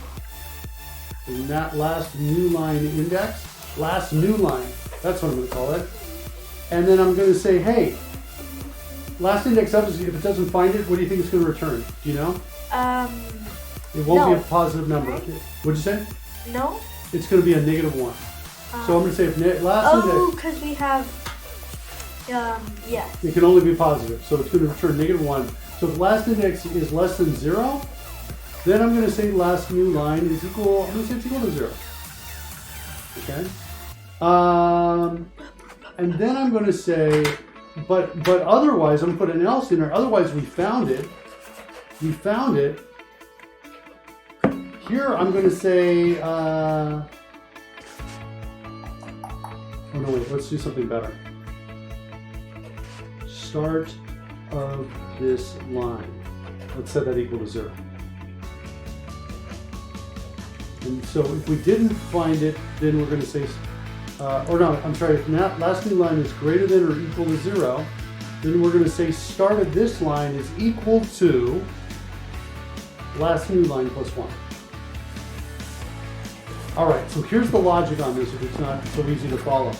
And that last new line index. Last new line. That's what I'm going to call it. And then I'm going to say, hey, last index up is if it doesn't find it, what do you think it's going to return? Do you know? It won't be a positive number. Right? What'd you say? No. It's going to be a -1. So I'm going to say if last index. Oh, because we have. Yeah. It can only be positive, so it's going to return -1. So if last index is less than 0, then I'm going to say last new line is equal. I'm going to say it's equal to 0. Okay. And then I'm going to say, but otherwise, I'm going to put an else in there. Otherwise, we found it. We found it. Here, I'm going to say. Oh no, wait. Let's do something better. Start of this line. Let's set that equal to 0. And so if we didn't find it, then we're going to say, or no, I'm sorry, if last new line is greater than or equal to 0, then we're going to say start of this line is equal to last new line plus 1. All right, so here's the logic on this if it's not so easy to follow.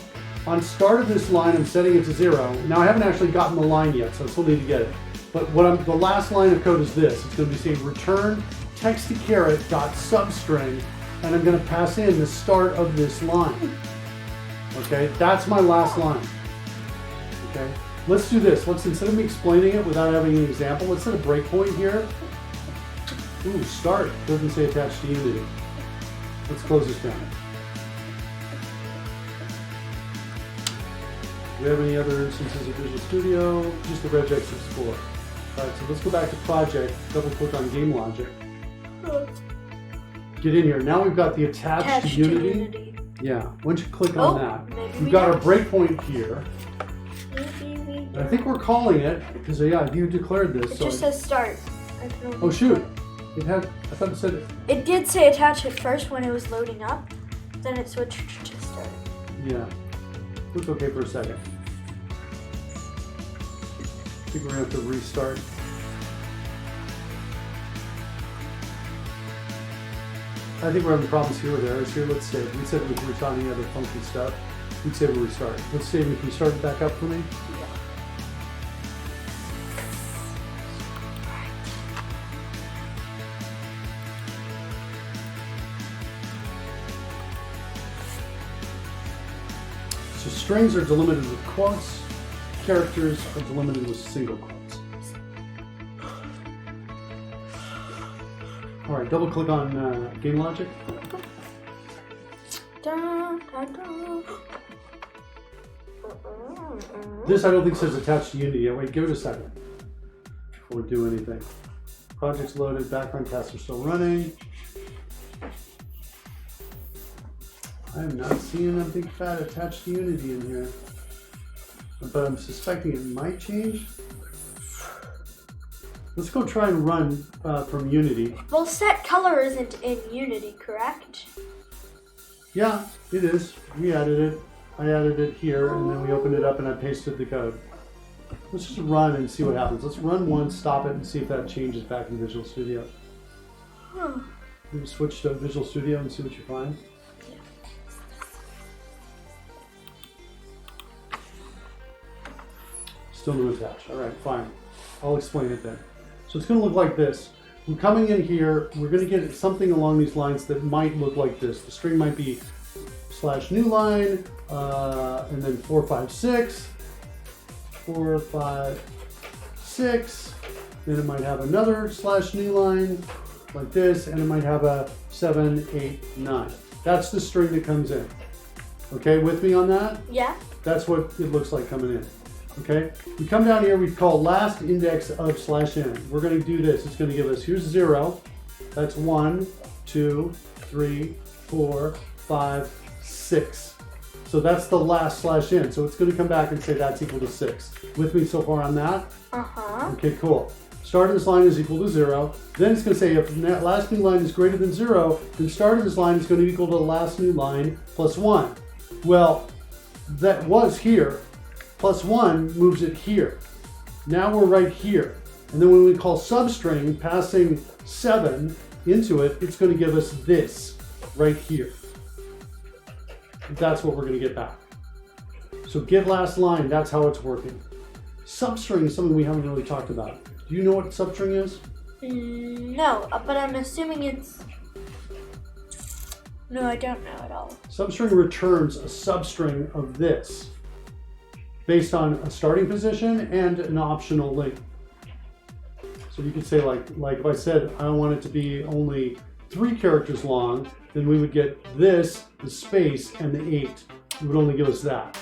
On start of this line, I'm setting it to 0. Now I haven't actually gotten the line yet, so I still need to get it. But the last line of code is this. It's going to be saying return text to caret dot substring, and I'm going to pass in the start of this line. Okay, that's my last line. Okay, let's do this. Let's, instead of me explaining it without having an example, let's set a breakpoint here. Ooh, start doesn't say attached to Unity. Let's close this down. Do we have any other instances of Visual Studio? Just the regex explorer. All right, so let's go back to project, double click on game logic. Get in here. Now we've got the attached to Unity. Yeah, once you click on that, we've got our breakpoint here. And I think we're calling it, because yeah, you declared this. It so just says start. Oh shoot, it had, I thought it said. It did say attach at first when it was loading up, then it switched to start. Yeah, looked okay for a second. think we're going to have to restart. I think we're having problems here with errors here. Let's save. We said we were talking other funky stuff. We'd save and restart. Let's see if we can start it back up for me. So strings are delimited with quotes. Characters are delimited with single quotes. All right, double click on game logic. This I don't think says attached to Unity yet. Wait, give it a second before we do anything. Project's loaded, background tasks are still running. I am not seeing a big fat attached to Unity in here, but I'm suspecting it might change. Let's go try and run from Unity. Well, set color isn't in Unity, correct? Yeah, it is. We added it. I added it here, and then we opened it up and I pasted the code. Let's just run and see what happens. Let's run once, stop it, and see if that changes back in Visual Studio. Maybe switch to Visual Studio and see what you find. Still no attach. All right, fine. I'll explain it then. So it's going to look like this. We're coming in here. We're going to get something along these lines that might look like this. The string might be /new line, and then 456, 456. Then it might have another /new line like this, and it might have a 7, 8, 9. That's the string that comes in. Okay, with me on that? Yeah. That's what it looks like coming in. Okay, we come down here, we call last index of /n. We're going to do this. It's going to give us, here's 0. That's 1, 2, 3, 4, 5, 6. So that's the last /n. So it's going to come back and say that's equal to 6. With me so far on that? Uh-huh. Okay, cool. Start of this line is equal to 0. Then it's going to say if that last new line is greater than 0, then start of this line is going to be equal to the last new line plus 1. Well, that was here. Plus 1 moves it here. Now we're right here. And then when we call substring, passing 7 into it, it's going to give us this right here. That's what we're going to get back. So get last line, that's how it's working. Substring is something we haven't really talked about. Do you know what substring is? No, but I'm assuming it's... No, I don't know at all. Substring returns a substring of this, based on a starting position and an optional link. So you could say like if I said I want it to be only 3 characters long, then we would get this, the space, and the 8. It would only give us that.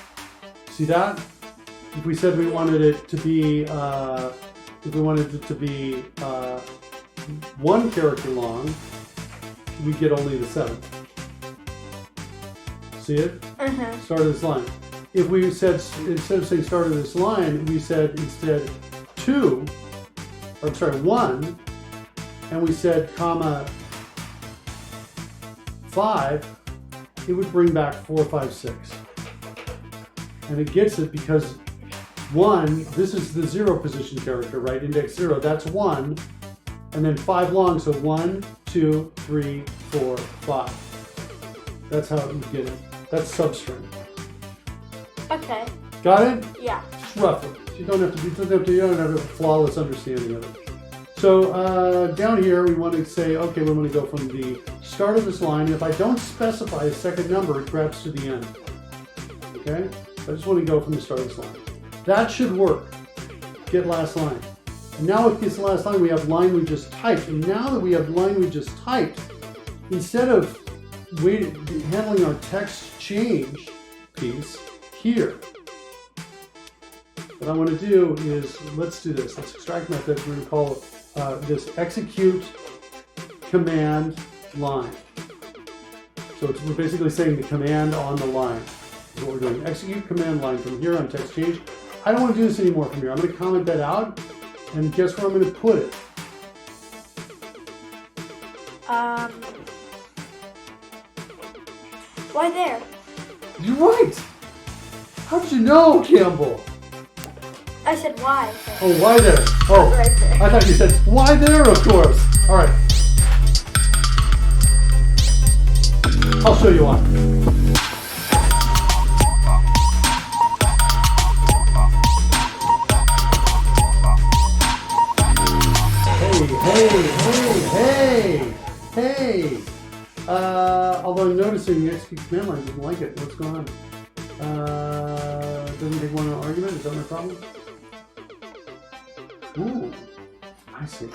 See that? If we said we wanted it to be, 1 character long, we get only the 7. See it? Start of this line. If we said, instead of saying start of this line, we said instead 1, and we said comma 5, it would bring back 4, 5, 6. And it gets it because 1, this is the 0 position character, right? Index 0, that's 1. And then 5 long, so 1, 2, 3, 4, 5. That's how it would get it. That's substring. Okay. Got it? Yeah. Just roughly. You don't have a flawless understanding of it. So down here we want to say, okay, we want to go from the start of this line. If I don't specify a second number, it grabs to the end. Okay? I just want to go from the start of this line. That should work. Get last line. And now with this last line, we have line we just typed. And now that we have line we just typed, instead of handling our text change piece here, what I want to do is, let's do this. Let's extract method. We're going to call this execute command line. So we're basically saying the command on the line. So what we're doing, execute command line from here on text change. I don't want to do this anymore from here. I'm going to comment that out, and guess where I'm going to put it? Why there? You're right. How did you know, Campbell? I said why. Oh, why there? Oh, Right there. I thought you said why there, of course. All right. I'll show you one. Hey. Although I'm noticing the execute command line doesn't like it. What's going on? Doesn't take one an argument. Is that my problem? Ooh, I see.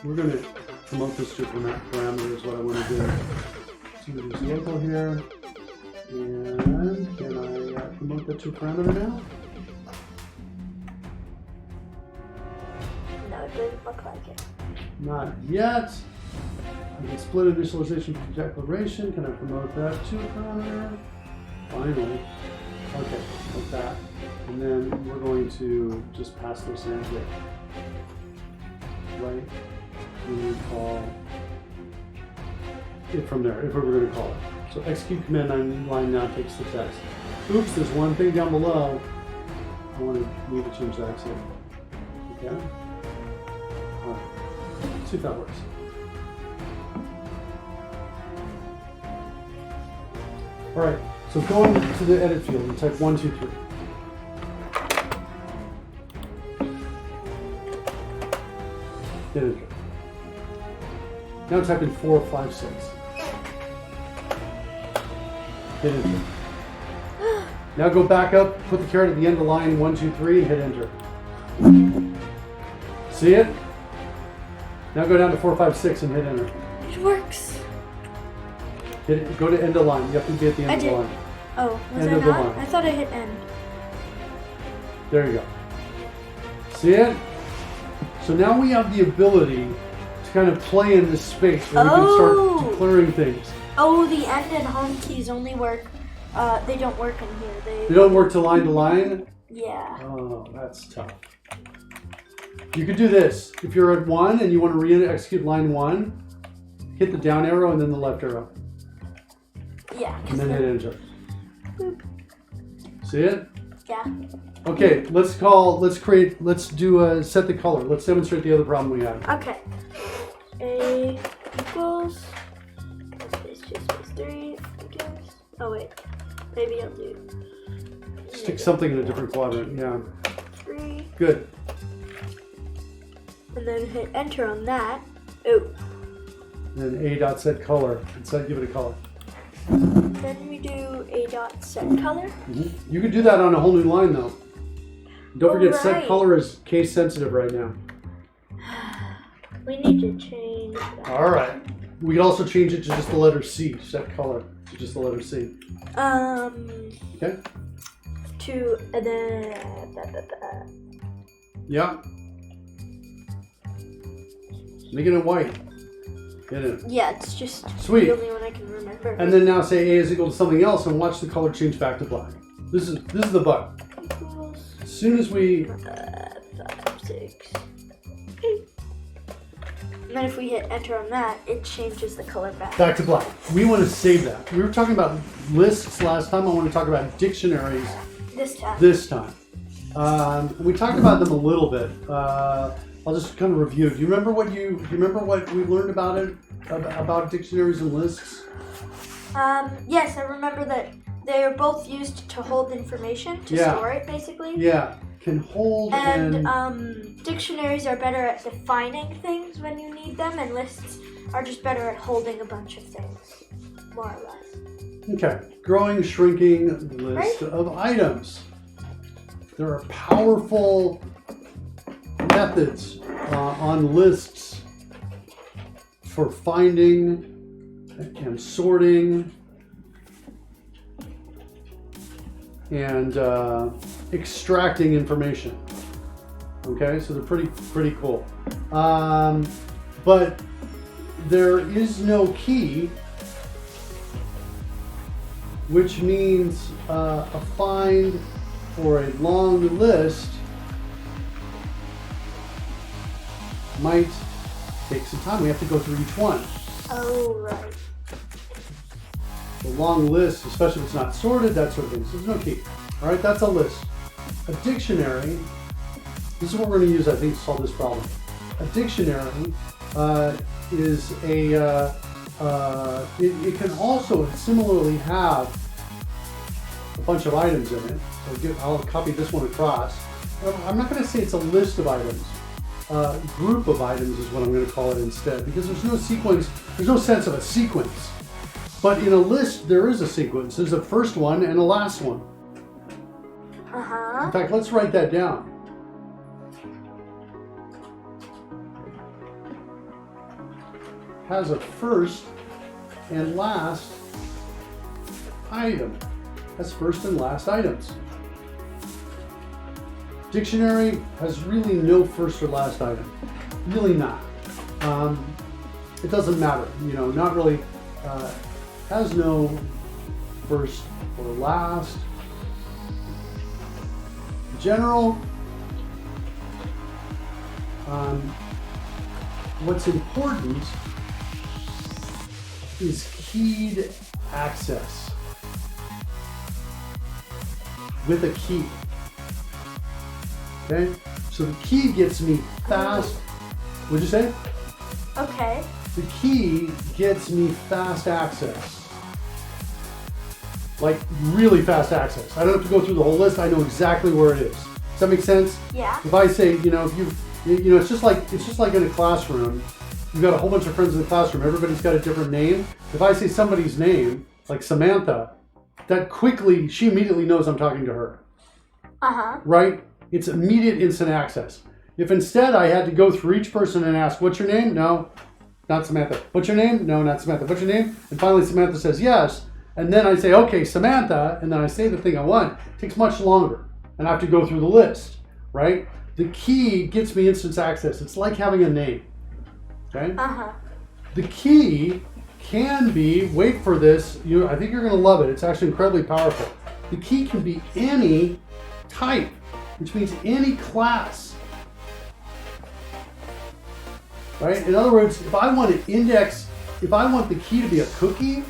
We're going to promote this to parameter is what I want to do. So there's local here. And can I promote that to a parameter now? No, it doesn't look like it. Not yet. I can split initialization from declaration. Can I promote that to a parameter? Finally. Okay, like that. And then we're going to just pass this in here. Right? We would call it from there, if we were going to call it. So execute command line now takes the text. Oops, there's one thing down below. I want to need to change that too. Okay? All right. See if that works. All right, so go into the edit field and type 1, 2, 3. Hit enter. Now type in 4, 5, 6. Hit enter. Now go back up, put the caret at the end of line 1, 2, 3, and hit enter. See it? Now go down to 4, 5, 6 and hit enter. It works. Go to end of line. You have to be at the end of the line. Oh, was End I of the not? line. I thought I hit end. There you go. See it? So now we have the ability to kind of play in this space where we can start declaring things. Oh, the end and home keys only work. They don't work in here. They don't work to line? Yeah. Oh, that's tough. You could do this. If you're at 1 and you want to re-execute line 1, hit the down arrow and then the left arrow. Yeah. And then hit enter. Boop. See it? Yeah. Okay, let's set the color. Let's demonstrate the other problem we had. Okay. A equals space 2 space 3. Equals. Oh wait, maybe I'll do. Stick something in a different quadrant. Yeah. 3. Good. And then hit enter on that. Oh. And then a.set color. And give it a color. Then we do a dot set color. Mm-hmm. You could do that on a whole new line though. Don't forget, set right. color is case sensitive right now. We need to change that. All right. We could also change it to just the letter C. Set color to just the letter C. Okay. To Yeah. Make it in white. Get it. Yeah, it's just Sweet. the only one I can remember. And then now say A is equal to something else and watch the color change back to black. This is the bug. Equals As soon as we 5, 6, 8. And then if we hit enter on that, it changes the color back to black. We want to save that. We were talking about lists last time. I want to talk about dictionaries this time. We talked about them a little bit. I'll just kind of review. Do you remember what we learned about it, about dictionaries and lists? Yes, I remember that they are both used to hold information, to store it, basically. Yeah, can hold and dictionaries are better at defining things when you need them, and lists are just better at holding a bunch of things, more or less. Okay, growing, shrinking list of items. There are powerful methods on lists for finding and sorting and extracting information. Okay, so they're pretty cool. But there is no key, which means a find for a long list might take some time. We have to go through each one. Oh, right. The long list, especially if it's not sorted, that sort of thing. So there's no key. All right, that's a list. A dictionary This is what we're going to use, I think, to solve this problem. A dictionary is a, it can also similarly have a bunch of items in it. So I'll copy this one across. I'm not going to say it's a list of items. Group of items is what I'm going to call it instead, because there's no sequence, there's no sense of a sequence. But in a list, there is a sequence. There's a first one and a last one. In fact, let's write that down. Has a first and last item. That's first and last items. Dictionary has really no first or last item. Really not. It doesn't matter, you know, not really. Has no first or last. General. What's important is keyed access with a key. Okay, so the key gets me fast. What'd you say? Okay. The key gets me fast access. Like really fast access. I don't have to go through the whole list. I know exactly where it is. Does that make sense? Yeah. If I say, you know, it's just like in a classroom. You've got a whole bunch of friends in the classroom. Everybody's got a different name. If I say somebody's name, like Samantha, she immediately knows I'm talking to her. Right? It's immediate instant access. If instead I had to go through each person and ask, what's your name? No, not Samantha. What's your name? No, not Samantha. What's your name? And finally Samantha says yes. And then I say, okay, Samantha, and then I say the thing I want. It takes much longer. And I have to go through the list, right? The key gets me instant access. It's like having a name, okay? The key can be, wait for this, I think you're gonna love it. It's actually incredibly powerful. The key can be any type, which means any class, right? In other words, if I want to index, if I want the key to be a cookie,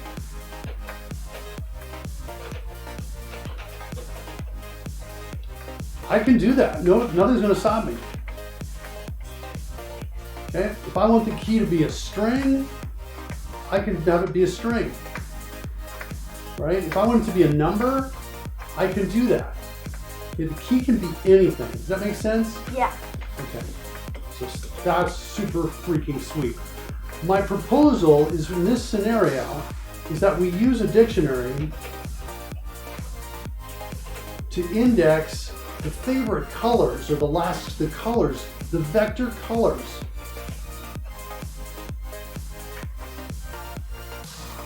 I can do that. No, nothing's going to stop me. Okay? If I want the key to be a string, I can have it be a string. Right? If I want it to be a number, I can do that. Okay, the key can be anything. Does that make sense? Yeah. Okay. So that's super freaking sweet. My proposal is in this scenario is that we use a dictionary to index the favorite colors or the colors, the vector colors.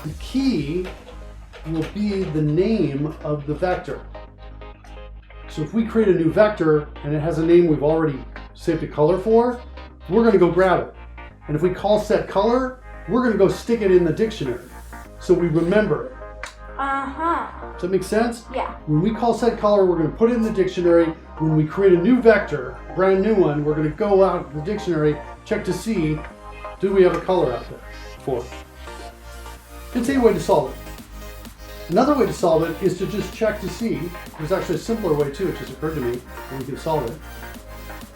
The key will be the name of the vector. So if we create a new vector and it has a name we've already saved a color for, we're going to go grab it. And if we call set color, we're going to go stick it in the dictionary so we remember it. Does that make sense? Yeah. When we call set color, we're going to put it in the dictionary. When we create a new vector, brand new one, we're going to go out to the dictionary, check to see, do we have a color out there for it? It's a way to solve it. Another way to solve it is to just check to see. There's actually a simpler way too, it just occurred to me, and we can solve it.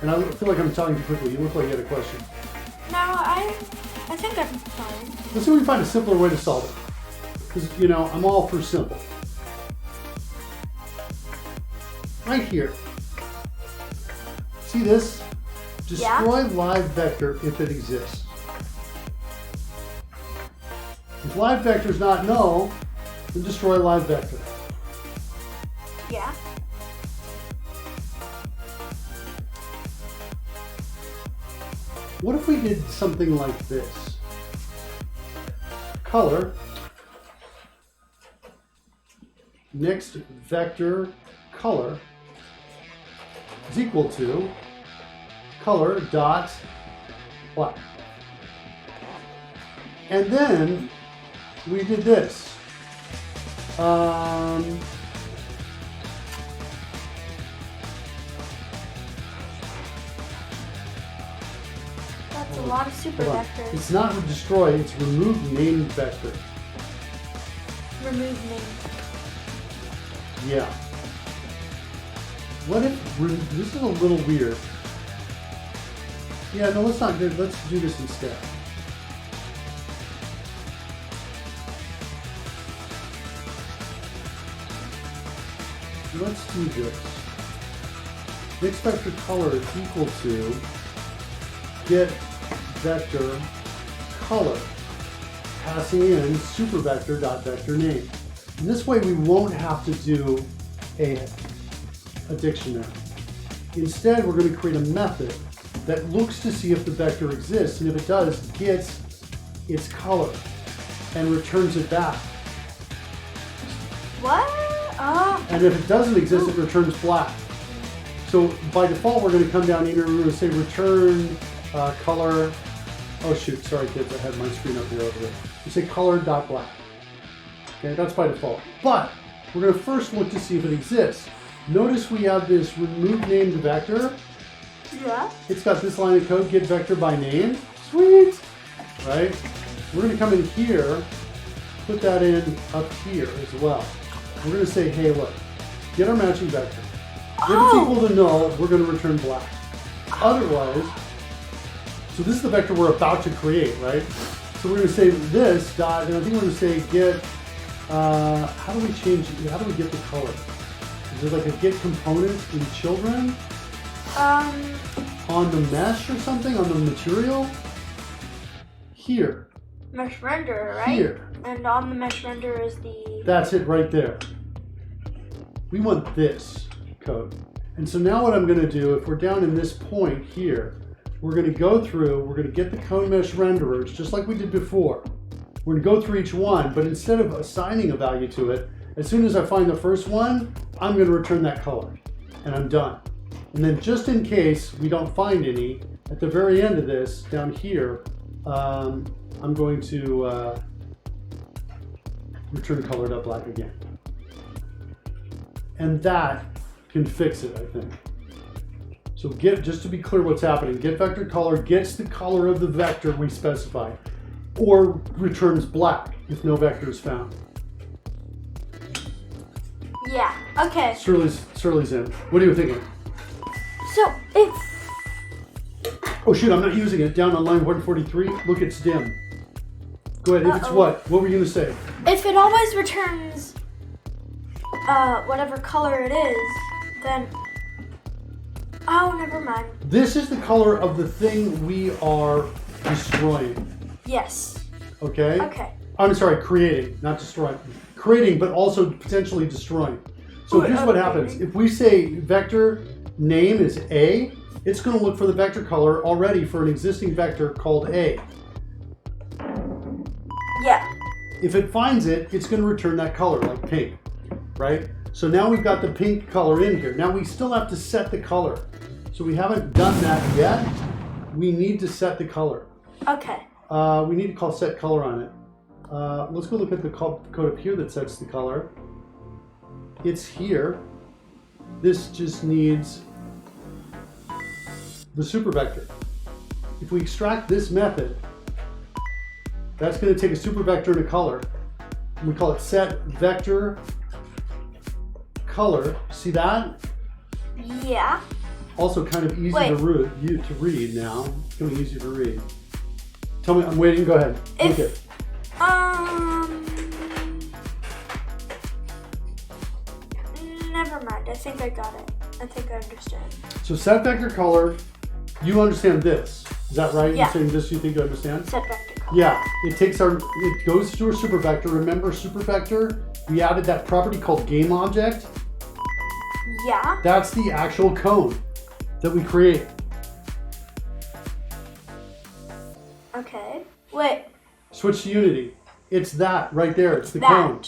And I feel like I'm telling you quickly. You look like you had a question. No, I think I'm fine. Let's see if we can find a simpler way to solve it. Because, you know, I'm all for simple. Right here. See this? Destroy live vector if it exists. If live vector is not null, then destroy live vector. Yeah. What if we did something like this? Color, next vector color is equal to color dot black. And then we did this. That's a lot of super vectors. It's not destroy, it's remove named vector. Remove name. Yeah. What if, this is a little weird. Yeah, no, let's not do. Let's do this instead. Let's do this. Next vector color is equal to get vector color, passing in supervector dot vector name. And this way we won't have to do a dictionary. Instead, we're going to create a method that looks to see if the vector exists, and if it does, gets its color and returns it back. What? Oh. And if it doesn't exist, it returns black. So by default, we're going to come down here and we're going to say return color. Oh shoot, sorry kids, I had my screen up here over there. We say color.black. Okay, that's by default. But we're going to first look to see if it exists. Notice we have this remove named vector. Yeah. It's got this line of code, get vector by name. Sweet! Right? We're going to come in here, put that in up here as well. We're going to say, hey, look, get our matching vector. If it's equal to null, we're going to return black. Otherwise, so this is the vector we're about to create, right? So we're going to say this dot, and I think we're going to say get, how do we get the color? Is there like a get component in children? On the mesh or something? On the material? Here. Mesh render, right? Here. And on the mesh render is the... That's it right there. We want this code. And so now what I'm going to do, if we're down in this point here, we're going to go through, we're going to get the cone mesh renderers, just like we did before. We're going to go through each one, but instead of assigning a value to it, as soon as I find the first one, I'm going to return that color. And I'm done. And then just in case we don't find any, at the very end of this, down here, I'm going to return color.black again. And that can fix it, I think. So just to be clear what's happening, get vector color gets the color of the vector we specified, or returns black if no vector is found. Yeah, okay. Surly's in. What are you thinking? So, if... Oh shoot, I'm not using it. Down on line 143, look, it's dim. Go ahead, if it's what? What were you going to say? If it always returns whatever color it is, then... Oh, never mind. This is the color of the thing we are destroying. Yes. Okay? Okay. I'm sorry, creating, not destroying. Creating, but also potentially destroying. So here's what happens. If we say vector name is A, it's going to look for the vector color already for an existing vector called A. Yeah. If it finds it, it's going to return that color, like pink, right? So now we've got the pink color in here. Now we still have to set the color. So we haven't done that yet. We need to set the color. Okay. We need to call set color on it. Let's go look at the code up here that sets the color. It's here. This just needs the super vector. If we extract this method, that's going to take a super vector and a color. We call it set vector color. See that? Yeah. Also kind of easy to read now. It's going to be easier to read. Tell me, I'm waiting. Go ahead. Look it. Never mind. I think I got it. I think I understand. So set vector color, you understand this. Is that right? Yeah. You're saying this you think you understand? Set vector color. Yeah. It goes to a super vector. Remember super vector? We added that property called game object. Yeah. That's the actual cone that we create. Okay. Wait. Switch to Unity. It's that right there. It's the cone.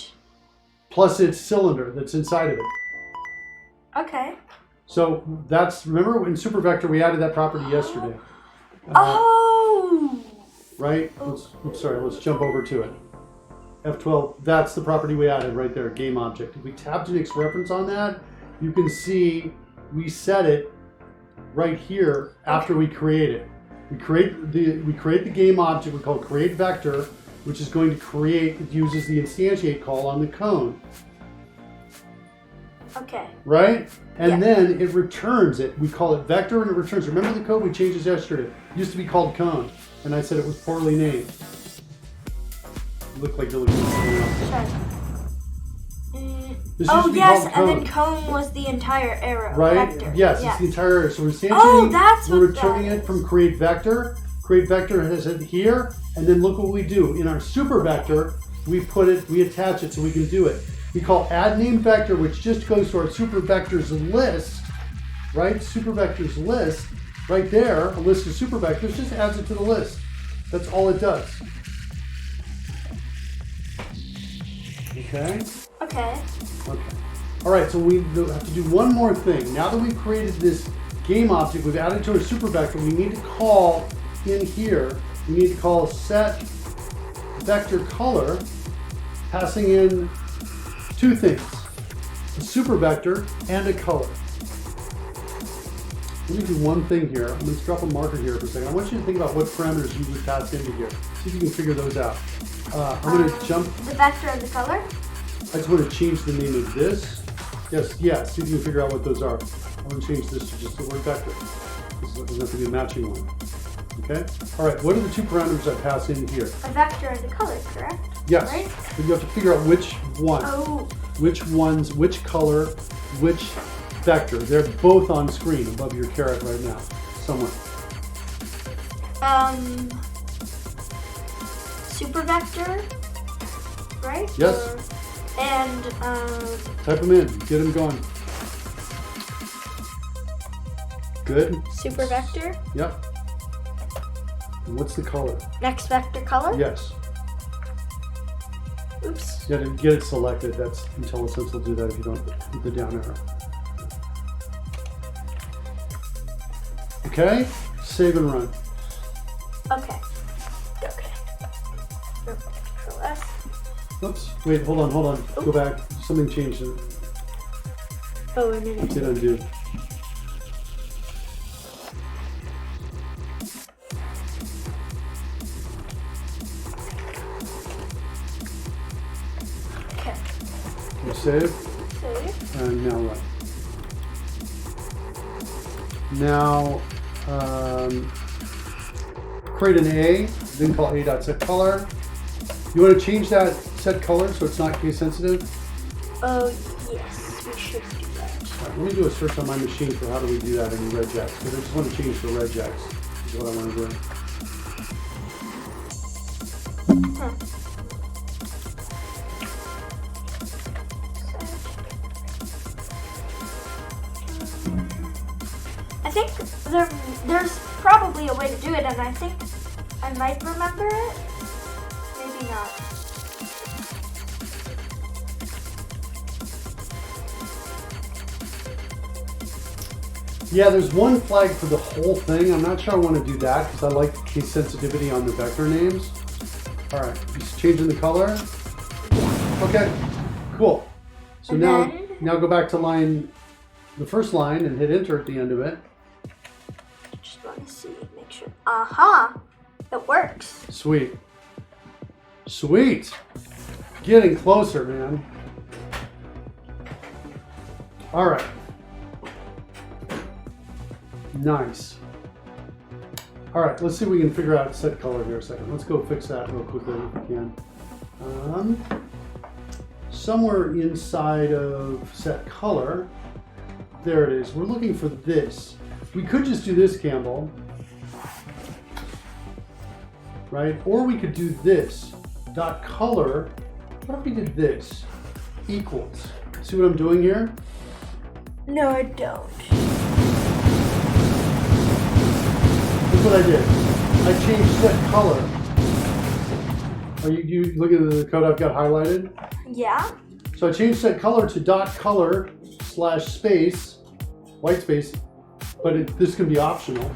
Plus its cylinder that's inside of it. Okay. So that's, remember in super vector we added that property yesterday. Oh! Right? Let's jump over to it. F12, that's the property we added right there, game object. If we tab to next reference on that, you can see we set it right here after we create it. We create the game object we call create vector, which is going to create, it uses the instantiate call on the cone. Okay. Right? And Yeah. then it returns it. We call it vector and it returns. Remember the code we changed this yesterday? It used to be called cone. And I said it was poorly named. It looked like you're looking at something else. Sorry. This used Oh to be yes, called and then cone was the entire arrow. Right? Vector. Yes, Yeah. it's the entire arrow. So we're instantiating, Oh, that's we're what returning that it is. from create vector. Create vector has it here, and then look what we do. In our super vector, we put it, we attach it so we can do it. We call add name vector, which just goes to our super vectors list, right? Super vectors list, right there, a list of super vectors, just adds it to the list. That's all it does. Okay? Okay. Okay. All right, so we have to do one more thing. Now that we've created this game object, we've added to a super vector, we need to call in here, we need to call set vector color, passing in two things, a super vector and a color. Let me do one thing here. I'm going to drop a marker here for a second. I want you to think about what parameters you would pass into here. See if you can figure those out. I'm going to jump. The vector and the color? I just want to change the name of this. Yes, see if you can figure out what those are. I'm going to change this to just the word vector. This doesn't have to be a matching one. Okay? All right, what are the two parameters I pass in here? A vector and the color, correct? Yes, Right? but you have to figure out which one. Oh. Which ones, which color, which vector. They're both on screen above your caret right now, somewhere. Super vector, right? Yes. And Type them in, get them going. Good. super vector. Yep. And what's the color? Next vector color. Yes. Oops. You gotta get it selected. That's IntelliSense will do that if you don't hit the down arrow. Okay, save and run. Okay. Okay. Control S. Oops, wait, hold on. Go back. Something changed. Oh, and then Hit undo. okay. You save, Save. and now run. Now, create an A, then call A.setColor. You want to change that set color so it's not case sensitive? Oh, yes, we should do that. All right, let me do a search on my machine for how do we do that in regex, because I just want to change the regex, is what I want to do. I think there's probably a way to do it, and I think I might remember it. Maybe not. Yeah, there's one flag for the whole thing. I'm not sure I want to do that because I like the case sensitivity on the vector names. All right, just changing the color. Okay, cool. So And now, then- now go back to the first line and hit enter at the end of it. Just want to see, make sure. Aha! It works. Sweet. Sweet. Getting closer, man. All right. Nice. All right, let's see if we can figure out set color here a second. Let's go fix that real quickly if we can. Somewhere inside of set color, there it is. We're looking for this. We could just do this, Campbell. Right? Or we could do this. Dot color. What if we did this? Equals. See what I'm doing here? No, I don't. Look what I did. I changed set color. Are you looking at the code I've got highlighted? Yeah? So I changed set color to dot color / space, white space, but this can be optional.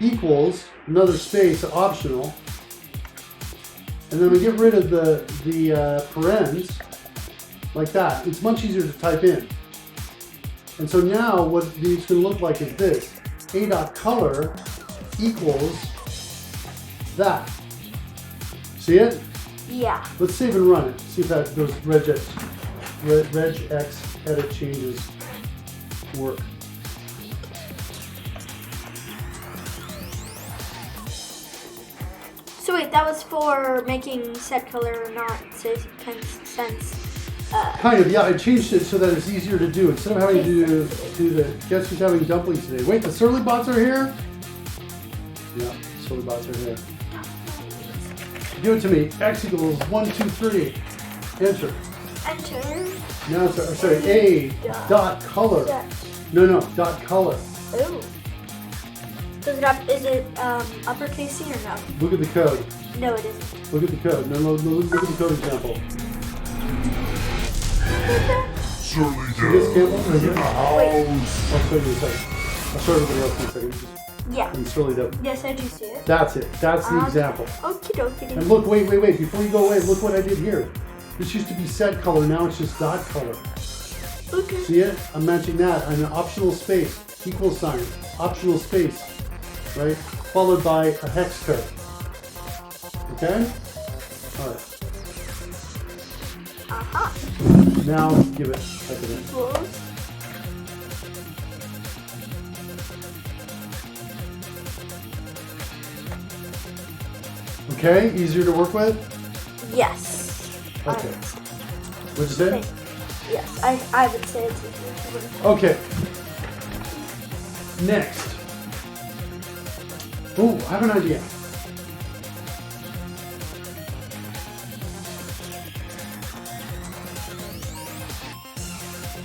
Equals, another space, optional. And then we get rid of the parens, like that. It's much easier to type in. And so now what these can look like is this. A.color equals that. See it? Yeah. Let's save and run it. See if that goes regex. regex edit changes work. So wait, that was for making set color not sense. Kind of, yeah. I changed it so that it's easier to do instead of having to do the. Guess who's having dumplings today? Wait, the surly bots are here. Yeah, surly bots are here. Give it to me. X equals 1, 2, 3. Enter. Enter. Now, sorry, A dot color. No, dot color. Ooh. Is it uppercase C or no? Look at the code. No, it isn't. Look at the code. No, look at the code example. Surly See this Joe. Campbell? Right here? House. I'll show you in a second. I'll show everybody else in a second. Yeah. And surely does. Yes, I do see it. That's it. That's the example. Okie dokie. And look, wait. Before you go away, look what I did here. This used to be set color. Now it's just dot color. Okay. See it? I'm matching that. I'm an optional space. Equal sign. Optional space. Right? Followed by a hex code. Okay? Alright. Aha. Now give it. Type it in. Close. Okay? Easier to work with? Yes. Okay. What'd you say? Yes, I would say it's easier to work with. Okay. Next. Oh, I have an idea.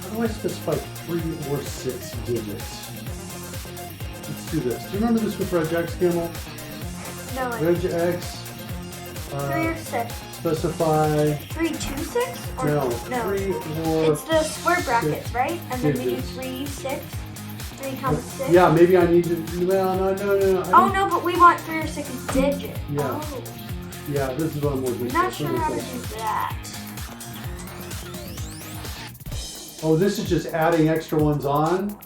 How do I specify 3 or 6 digits? Let's do this. Do you remember this with regex, Camel? No, Regex. 3 or 6. Specify. 3, 2, 6? Or No. no. 3 or. It's the square brackets, right? And then we do digits. 3, 6. 3 comes 6. Yeah, maybe I need to. Well, no. Oh no, but we want 3 or 6 digits. Yeah. Oh. Yeah, this is what I'm working I'm not sure how to do that. Oh, this is just adding extra ones on?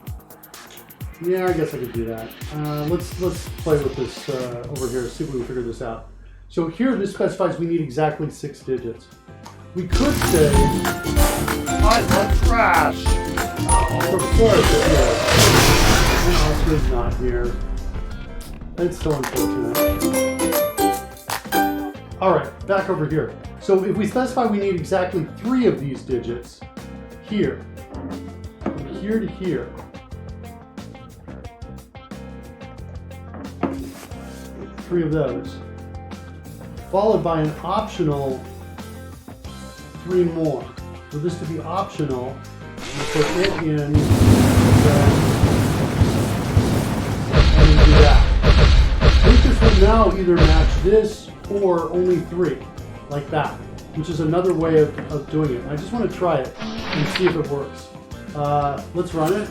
Yeah, I guess I could do that. Let's play with this over here, see if we can figure this out. So here, this specifies we need exactly 6 digits. We could say, I'm the trash. of course, Oscar's not here. It's so unfortunate. All right, back over here. So if we specify we need exactly 3 of these digits, here, from here to here, 3 of those, followed by an optional 3 more. For this to be optional, we put it in, and do that. This will now either match this or only 3, like that, which is another way of doing it. I just want to try it and see if it works. Let's run it.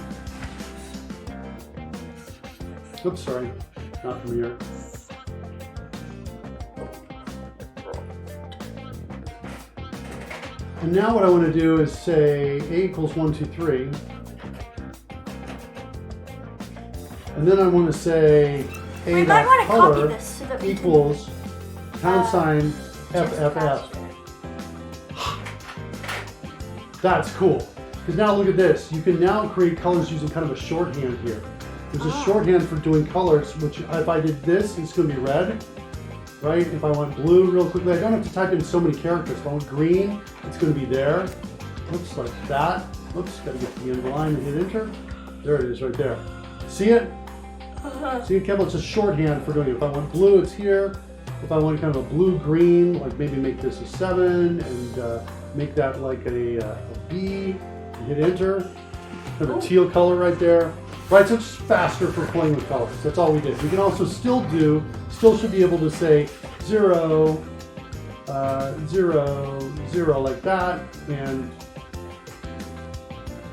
Oops, sorry, not from here. And now what I want to do is say A equals 1, 2, 3. And then I want to say A We might dot want to copy color this so that we equals pound sign can FFF. faster. That's cool. Because now look at this. You can now create colors using kind of a shorthand here. There's a shorthand for doing colors, which if I did this, it's going to be red. Right? If I want blue real quickly, I don't have to type in so many characters. If I want green, it's going to be there. Looks like that. Oops, got to get to the end of the line and hit enter. There it is right there. See it? See it, Kevin? It's a shorthand for doing it. If I want blue, it's here. If I want kind of a blue-green, like maybe make this a 7 and make that like a B, hit enter. Kind of a teal color right there. Right, so it's faster for playing with colors. That's all we did. We can also still should be able to say 0, 0, 0 like that. And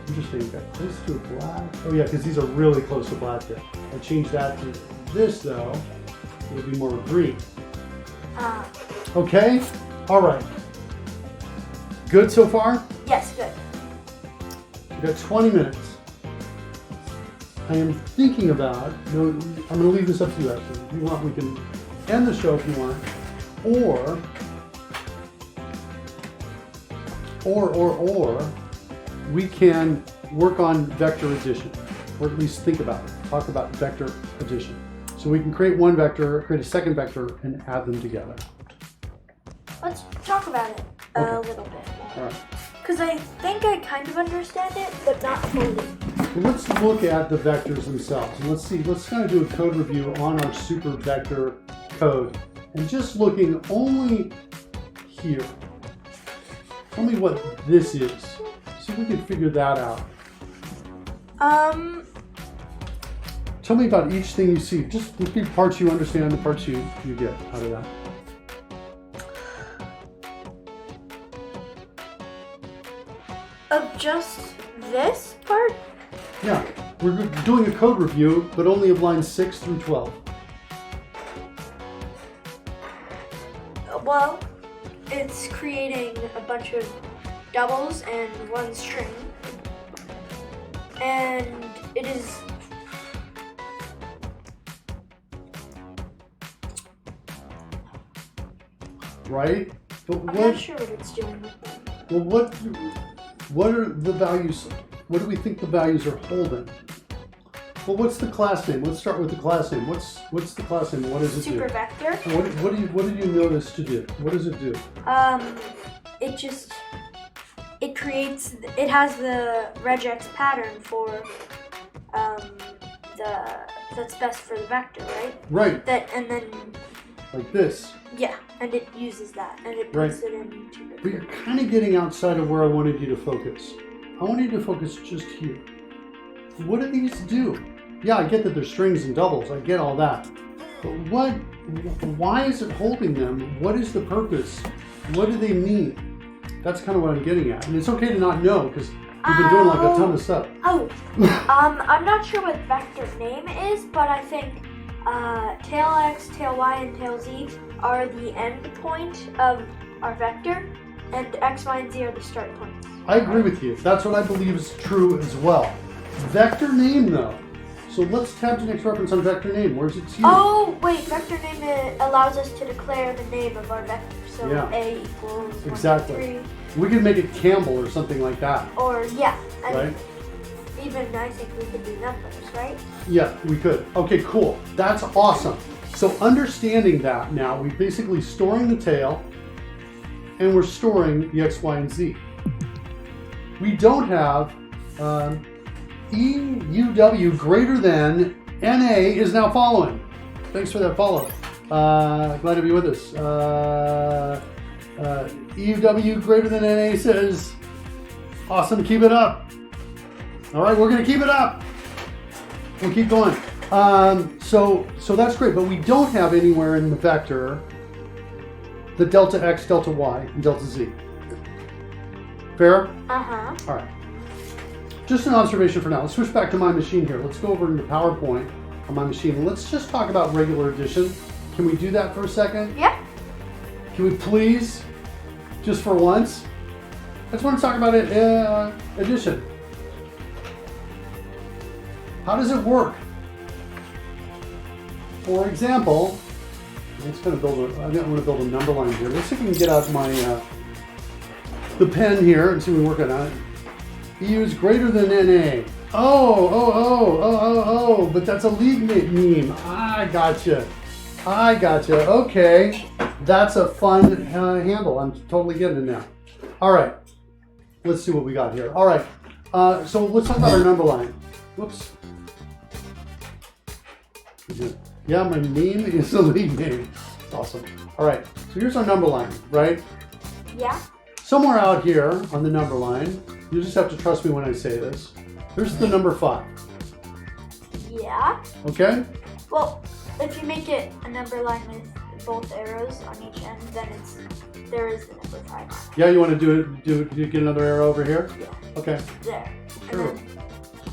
interesting, got close to a black. Oh yeah, because these are really close to black there. I changed that to this though. It'll be more green. Okay, all right. Good so far? Yes, good. We got 20 minutes. I am thinking about, no, I'm going to leave this up to you actually. If you want, we can end the show if you want, or Or we can work on vector addition, or at least think about it, talk about vector addition. So we can create one vector, create a second vector, and add them together. Let's talk about it a little bit. All right. Because I think I kind of understand it, but not fully. Well, let's look at the vectors themselves. And let's kind of do a code review on our super vector code. And just looking only here. Tell me what this is. See if we can figure that out. Tell me about each thing you see. Just the parts you understand, the parts you get out of that. Of just this part? Yeah, we're doing a code review, but only of lines 6 through 12. Well, it's creating a bunch of doubles and one string. And it is Right? But I'm not sure what it's doing with them. Well, what are the values? What do we think the values are holding? Well, what's the class name? Let's start with the class name. What's the class name? What does it do? Super vector. What did you notice to do? What does it do? It has the regex pattern for that's best for the vector, right? Right. And then Like this. yeah, and it uses that and it puts it into the But you're kind of getting outside of where I wanted you to focus. I wanted you to focus just here. What do these do? Yeah, I get that they're strings and doubles. I get all that. But why is it holding them? What is the purpose? What do they mean? That's kind of what I'm getting at. And it's okay to not know because you've been doing like a ton of stuff. I'm not sure what vector name is, but I think tail x, tail y, and tail z are the end point of our vector, and x, y, and z are the start points. I agree with you. That's what I believe is true as well. Vector name though. So let's tab to next reference on vector name. Where's its use? Oh, wait, vector name allows us to declare the name of our vector. So Yeah. A equals 1, Exactly. 2, 3. We could make it Campbell or something like that. Or, yeah. Right? Even I think we could do numbers, right? Yeah, we could. Okay, cool. That's awesome. So understanding that now, we're basically storing the tail and we're storing the X, Y, and Z. We don't have EUW greater than NA is now following. Thanks for that follow. Glad to be with us. EUW greater than NA says, awesome, keep it up. All right, we're gonna keep it up. We'll keep going. So that's great, but we don't have anywhere in the vector the delta X, delta Y, and delta Z. Fair? Uh-huh. All right. Just an observation for now. Let's switch back to my machine here. Let's go over into PowerPoint on my machine. Let's just talk about regular addition. Can we do that for a second? Yeah. Can we please, just for once? I just want to talk about addition. How does it work? For example, let's kind of build I want to build a number line here. Let's see if we can get out my the pen here and see if we work on it. EU is greater than NA. Oh, but that's a league meme. I gotcha. Okay, that's a fun handle. I'm totally getting it now. All right, let's see what we got here. All right, so let's talk about our number line. Whoops. Yeah, my name is a league name. Awesome. All right, so here's our number line, right? Yeah. Somewhere out here on the number line, you just have to trust me when I say this. There's the number 5. Yeah. Okay? Well, if you make it a number line with both arrows on each end, then there is the number 5 on it. Yeah, you want to do get another arrow over here? Yeah. Okay. There. Sure. And then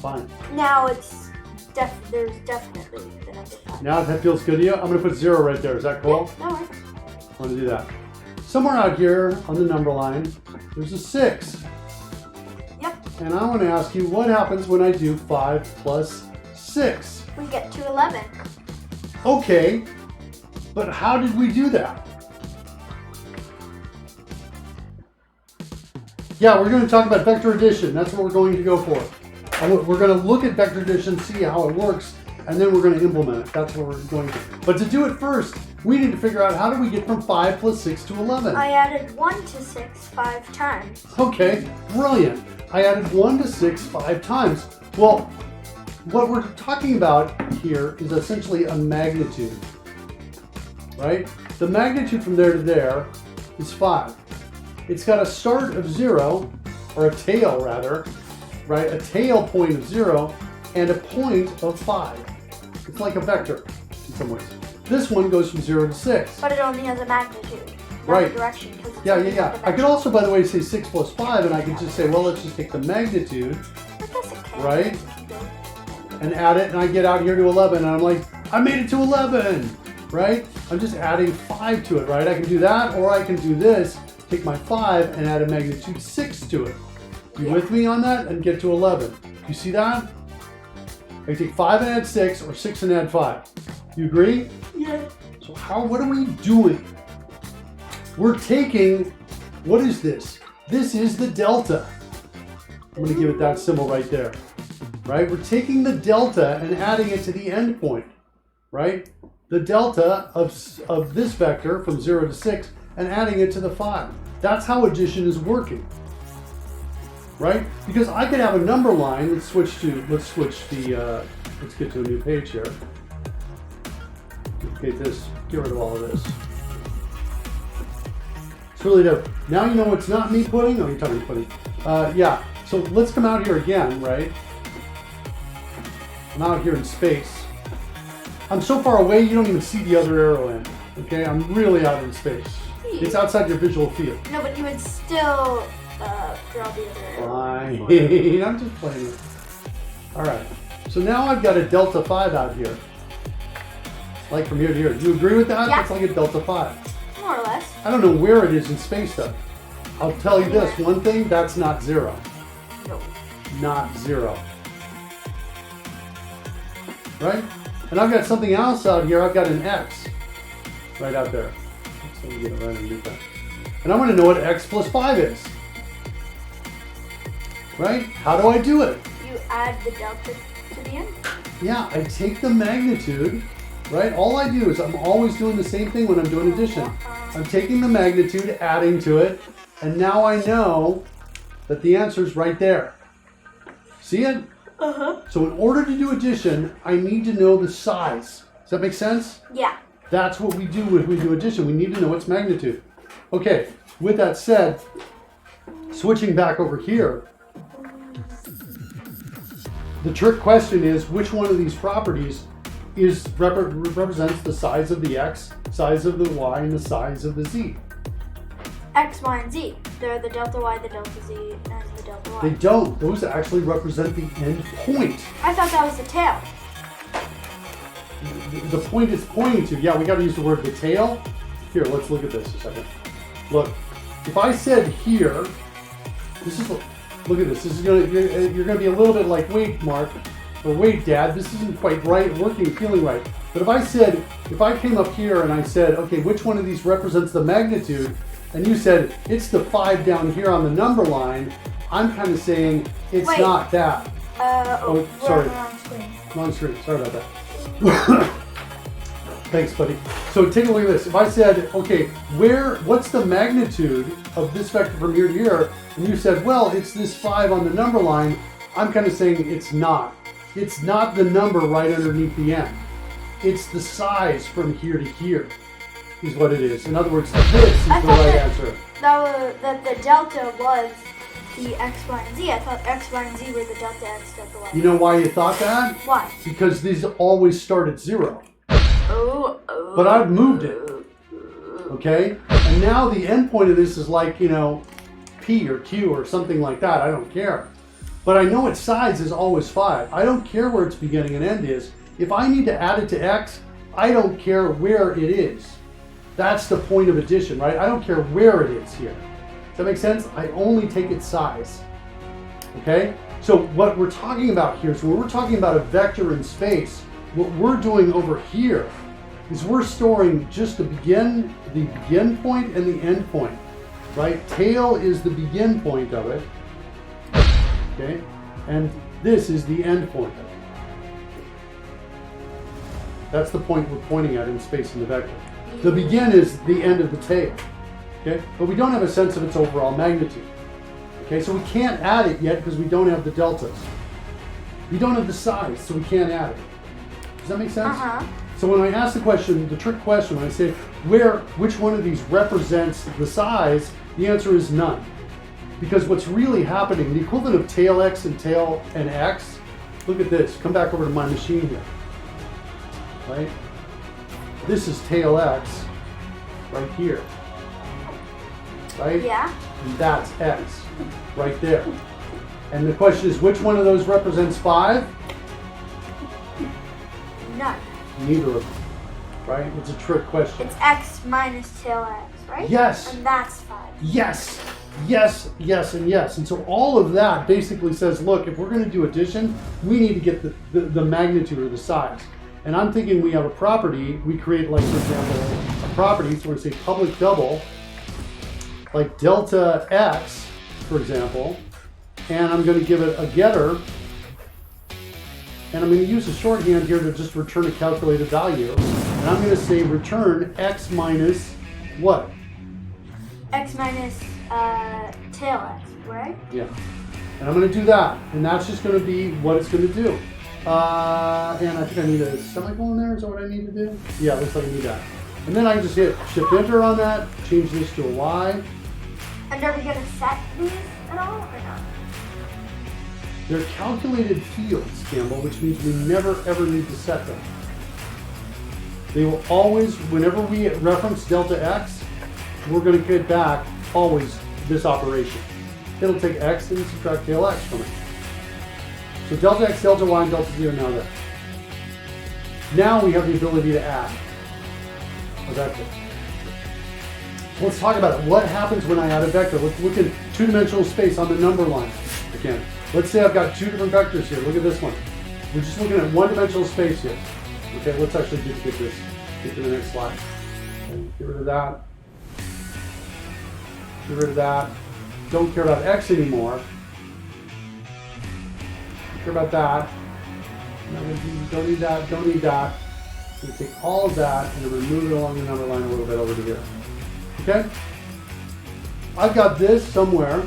Fine. now there's definitely the number 5. Now that feels good to you, I'm going to put 0 right there. Is that cool? Yeah, that works. I'm going to do that. Somewhere out here on the number line, there's a 6. Yep. And I want to ask you, what happens when I do 5 plus 6? We get to 11. Okay, but how did we do that? Yeah, we're going to talk about vector addition. That's what we're going to go for. We're going to look at vector addition, see how it works, and then we're going to implement it. That's what we're going to do. But to do it first, we need to figure out how do we get from 5 plus 6 to 11. I added 1 to 6 5 times. Okay, brilliant. I added 1 to 6 5 times. Well, what we're talking about here is essentially a magnitude, right? The magnitude from there to there is 5. It's got a start of 0, or a tail rather, right? A tail point of 0 and a point of 5. It's like a vector in some ways. This one goes from 0 to 6. But it only has a magnitude, not Right. a direction. 'Cause it's Yeah. only a I could also, by the way, say 6 plus 5, and I could just say, well, let's just take the magnitude, But that's okay. right, and add it, and I get out here to 11, and I'm like, I made it to 11, right? I'm just adding 5 to it, right? I can do that, or I can do this, take my 5 and add a magnitude 6 to it. You with me on that? And get to 11. You see that? I can take 5 and add 6, or 6 and add 5. You agree? Yeah. So what are we doing? We're taking, what is this? This is the delta. I'm going to give it that symbol right there. Right? We're taking the delta and adding it to the endpoint. Right? The delta of this vector from 0 to 6 and adding it to the 5. That's how addition is working. Right? Because I could have a number line. Let's get to a new page here. Okay, get rid of all of this. It's really dope. Now you know it's not me pudding. Oh, you're talking pudding. Yeah. So let's come out here again, right? I'm out here in space. I'm so far away you don't even see the other arrow end. Okay, I'm really out in space. It's outside your visual field. No, but you would still draw the other arrow. Fine. I'm just playing with it. All right. So now I've got a delta 5 out here. Like from here to here. Do you agree with that? Yeah. That's like a delta 5. More or less. I don't know where it is in space though. I'll tell you this, one thing, that's not 0. No. Not 0. Right? And I've got something else out here. I've got an X right out there. So let me get it right underneath that. And I want to know what X plus 5 is. Right? How do I do it? You add the delta to the end. Yeah, I take the magnitude, right? All I do is I'm always doing the same thing when I'm doing addition. I'm taking the magnitude, adding to it, and now I know that the answer is right there. See it? Uh-huh. So in order to do addition, I need to know the size. Does that make sense? Yeah. That's what we do when we do addition. We need to know its magnitude. Okay, with that said, switching back over here, the trick question is which one of these properties represents the size of the x, size of the y, and the size of the z. X, Y, and Z. They're the delta Y, the delta Z, and the delta Y. They don't. Those actually represent the end point. I thought that was the tail. The point it's pointing to. Yeah, we got to use the word the tail. Here, let's look at this a second. Look, if I said here, this is. Look at this. This is you're gonna be a little bit like, wait, Mark, or wait, Dad, this isn't quite right, working, feeling right. But if I came up here and I said, okay, which one of these represents the magnitude, and you said it's the 5 down here on the number line, I'm kind of saying it's Wait. not that. We're sorry. on the wrong screen. Wrong screen. Sorry about that. Thanks, buddy. So take a look at this. If I said, okay, what's the magnitude of this vector from here to here? And you said, well, it's this 5 on the number line. I'm kind of saying it's not. It's not the number right underneath the end. It's the size from here to here is what it is. In other words, this is the right answer. That the delta was the X, Y, and Z. I thought X, Y, and Z were the delta X, delta Y. You know why you thought that? Why? Because these always start at 0. Oh. But I've moved it. Okay? And now the end point of this is like, P or Q or something like that. I don't care. But I know its size is always 5. I don't care where its beginning and end is. If I need to add it to X, I don't care where it is. That's the point of addition, right? I don't care where it is here. Does that make sense? I only take its size. Okay? So what we're talking about here is when we're talking about a vector in space, what we're doing over here is we're storing just the begin point and the end point. right? Tail is the begin point of it, okay? And this is the end point of it. That's the point we're pointing at in space in the vector. The begin is the end of the tail, okay? But we don't have a sense of its overall magnitude, okay? So we can't add it yet because we don't have the deltas. We don't have the size, so we can't add it. Does that make sense? Uh-huh. So when I ask the question, the trick question, when I say which one of these represents the size, the answer is none. Because what's really happening, the equivalent of tail x and tail and x, look at this. Come back over to my machine here. Right? This is tail x right here. Right? Yeah. And that's x right there. And the question is, which one of those represents 5? None. Neither of them. Right? It's a trick question. It's x minus tail x, right? Yes. And that's 5. Yes, yes, yes, and yes. And so all of that basically says, look, if we're going to do addition, we need to get the magnitude or the size. And I'm thinking we have a property, we create, like, for example, a property, so we're going to say public double, like delta x, for example, and I'm going to give it a getter, and I'm going to use a shorthand here to just return a calculated value, and I'm going to say return x minus what? X minus tail x, right? Yeah. And I'm going to do that, and that's just going to be what it's going to do. And I think I need a semicolon there. Is that what I need to do? Yeah, looks like I need that. And then I can just hit Shift Enter on that, change this to a Y. And are we going to set these at all or not? They're calculated fields, Campbell, which means we never ever need to set them. They will always, whenever we reference delta x, we're going to get back always this operation. It'll take x and subtract tail x from it. So delta x, delta y, and delta z are now there. Now we have the ability to add a vector. So let's talk about it. What happens when I add a vector? Let's look at two-dimensional space on the number line again. Let's say I've got two different vectors here. Look at this one. We're just looking at one-dimensional space here. Okay, let's actually just get to the next slide. Okay, get rid of that. Get rid of that. Don't care about x anymore. Care about that. Don't need that, don't need that. We take all of that and then move it along the number line a little bit over to here. Okay? I've got this somewhere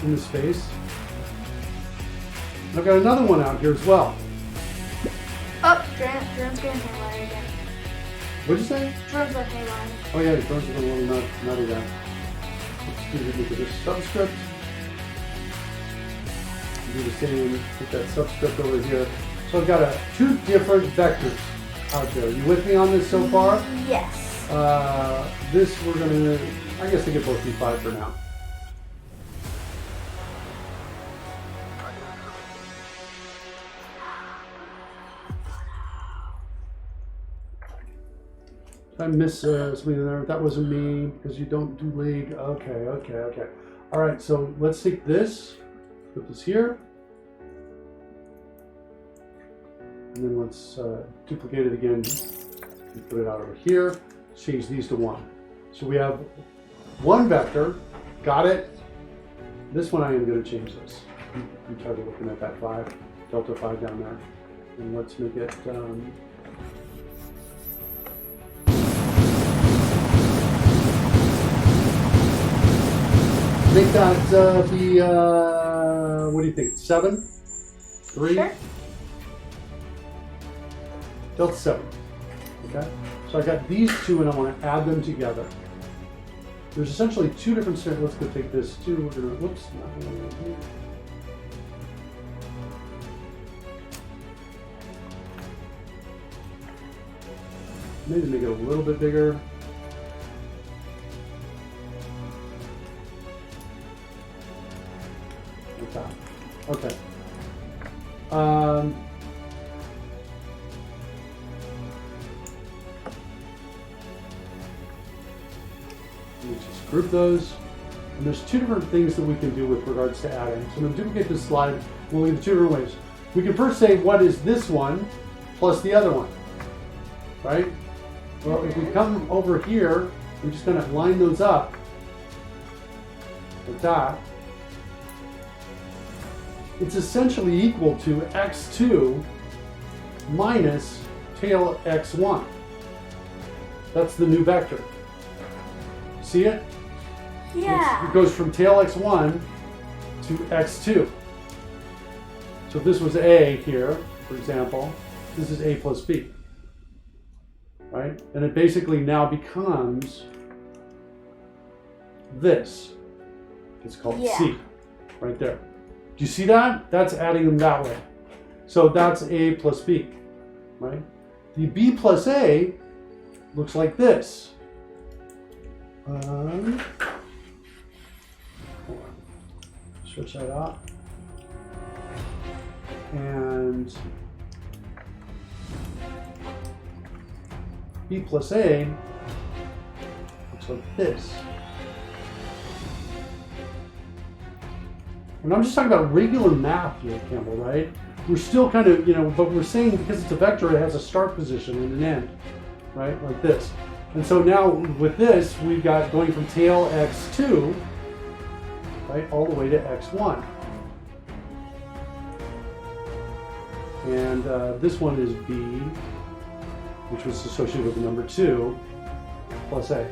in the space. I've got another one out here as well. Oh, drone's getting haywire again. What'd you say? Drone's like haywire. Oh yeah, drones are a little nutty there. Let's do this subscript. Do the same, put that subscript over here. So I've got two different vectors out there. You with me on this so far? Yes. This we're gonna, I guess I get both B5 for now. Did I miss something in there? That wasn't me because you don't do league. Okay. All right, so let's take this. Put this here, and then let's duplicate it again and put it out over here. Change these to 1. So we have one vector. Got it. This one I am going to change this. I'm tired of looking at that 5, delta 5 down there. And let's make it make that be what do you think? 7? 3? Sure. Delta 7. Okay? So I got these two and I want to add them together. There's essentially two different scenarios. Let's go take this too. We're gonna, whoops, not gonna do. Maybe make it a little bit bigger. Okay. Let me just group those. And there's two different things that we can do with regards to adding. So I'm going to duplicate this slide. We'll look at two different ways. We can first say, what is this one plus the other one? Right? Well, if we come over here, we're just going to line those up. like that, it's essentially equal to x2 minus tail x1. That's the new vector. See it? Yeah. It goes from tail x1 to x2. So if this was a here, for example, this is a plus b. Right? And it basically now becomes this. It's called C, right there. Do you see that? That's adding them that way. So that's a plus b, right? The b plus a looks like this. Hold on. Switch that out. And b plus a looks like this. And I'm just talking about regular math here, Campbell, right? We're still kind of, but we're saying because it's a vector, it has a start position and an end, right? Like this. And so now with this, we've got going from tail x2, right, all the way to x1. And this one is b, which was associated with the number 2, plus a,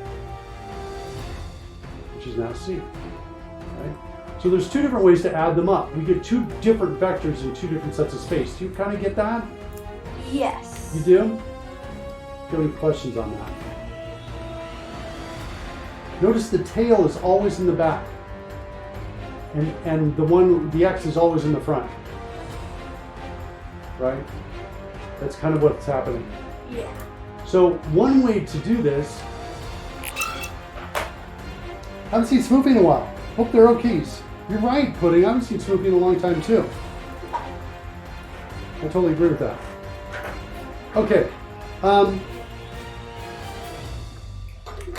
which is now c, right? So there's two different ways to add them up. We get two different vectors in two different sets of space. Do you kind of get that? Yes. You do? Do you have any questions on that? Notice the tail is always in the back. And the X is always in the front. Right? That's kind of what's happening. Yeah. So one way to do this, I haven't seen Smoopy in a while. Hope they're okies. You're right, Pudding. I haven't seen Smoopy in a long time too. I totally agree with that. Okay.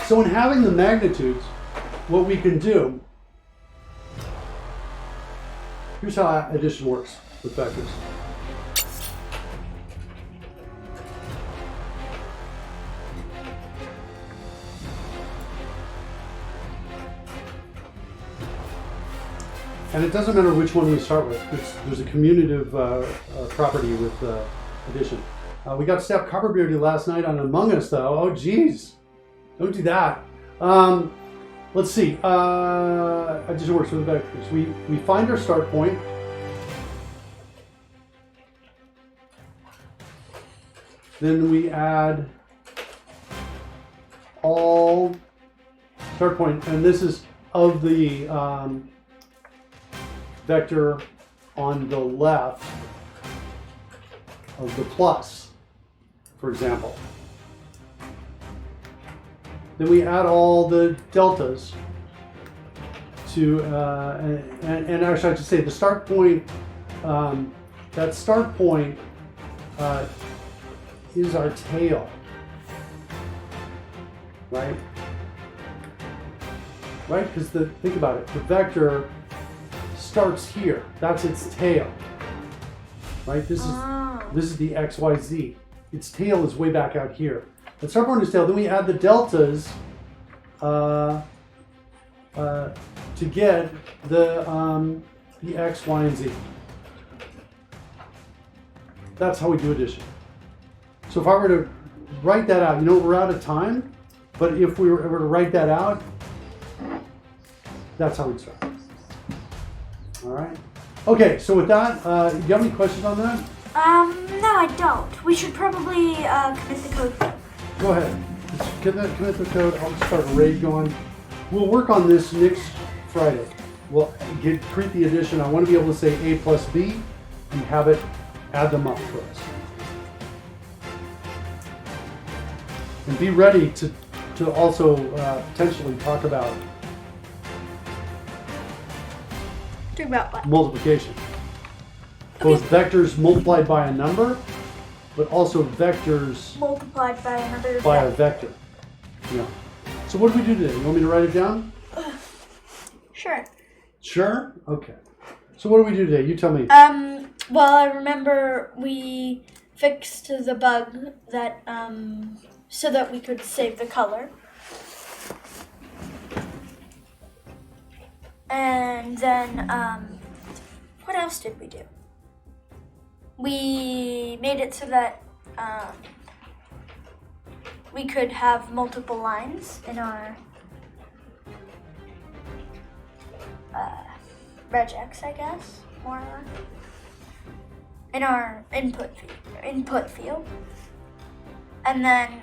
So in having the magnitudes, what we can do, here's how addition works with vectors. And it doesn't matter which one we start with. There's a commutative property with addition. We got Steph Copperbeardy last night on Among Us, though. Oh, geez. Don't do that. Let's see. Addition works with vectors. We find our start point. Then we add all start point. And this is of the vector on the left of the plus, for example. Then we add all the deltas to, and actually I should say the start point, that start point is our tail, right? Right, because think about it, the vector starts here. That's its tail, right? This is the x, y, z. Its tail is way back out here. The start point is tail. Then we add the deltas to get the x, y, and z. That's how we do addition. So if I were to write that out, we're out of time, but if we were ever to write that out, that's how we'd start. All right. Okay, so with that, do you have any questions on that? No, I don't. We should probably commit the code. Go ahead. Commit the code. I'll start a raid going. We'll work on this next Friday. We'll create the addition. I want to be able to say A plus B and have it add them up for us. And be ready to also potentially talk about About what? multiplication. Both vectors multiplied by a number, but also vectors Multiplied by another by a vector. Yeah. So what do we do today? You want me to write it down? Sure. Sure? Okay. So what do we do today? You tell me. Well, I remember we fixed the bug that, so that we could save the color. And then, what else did we do? We made it so that we could have multiple lines in our regex, I guess, more or less, in our input field. And then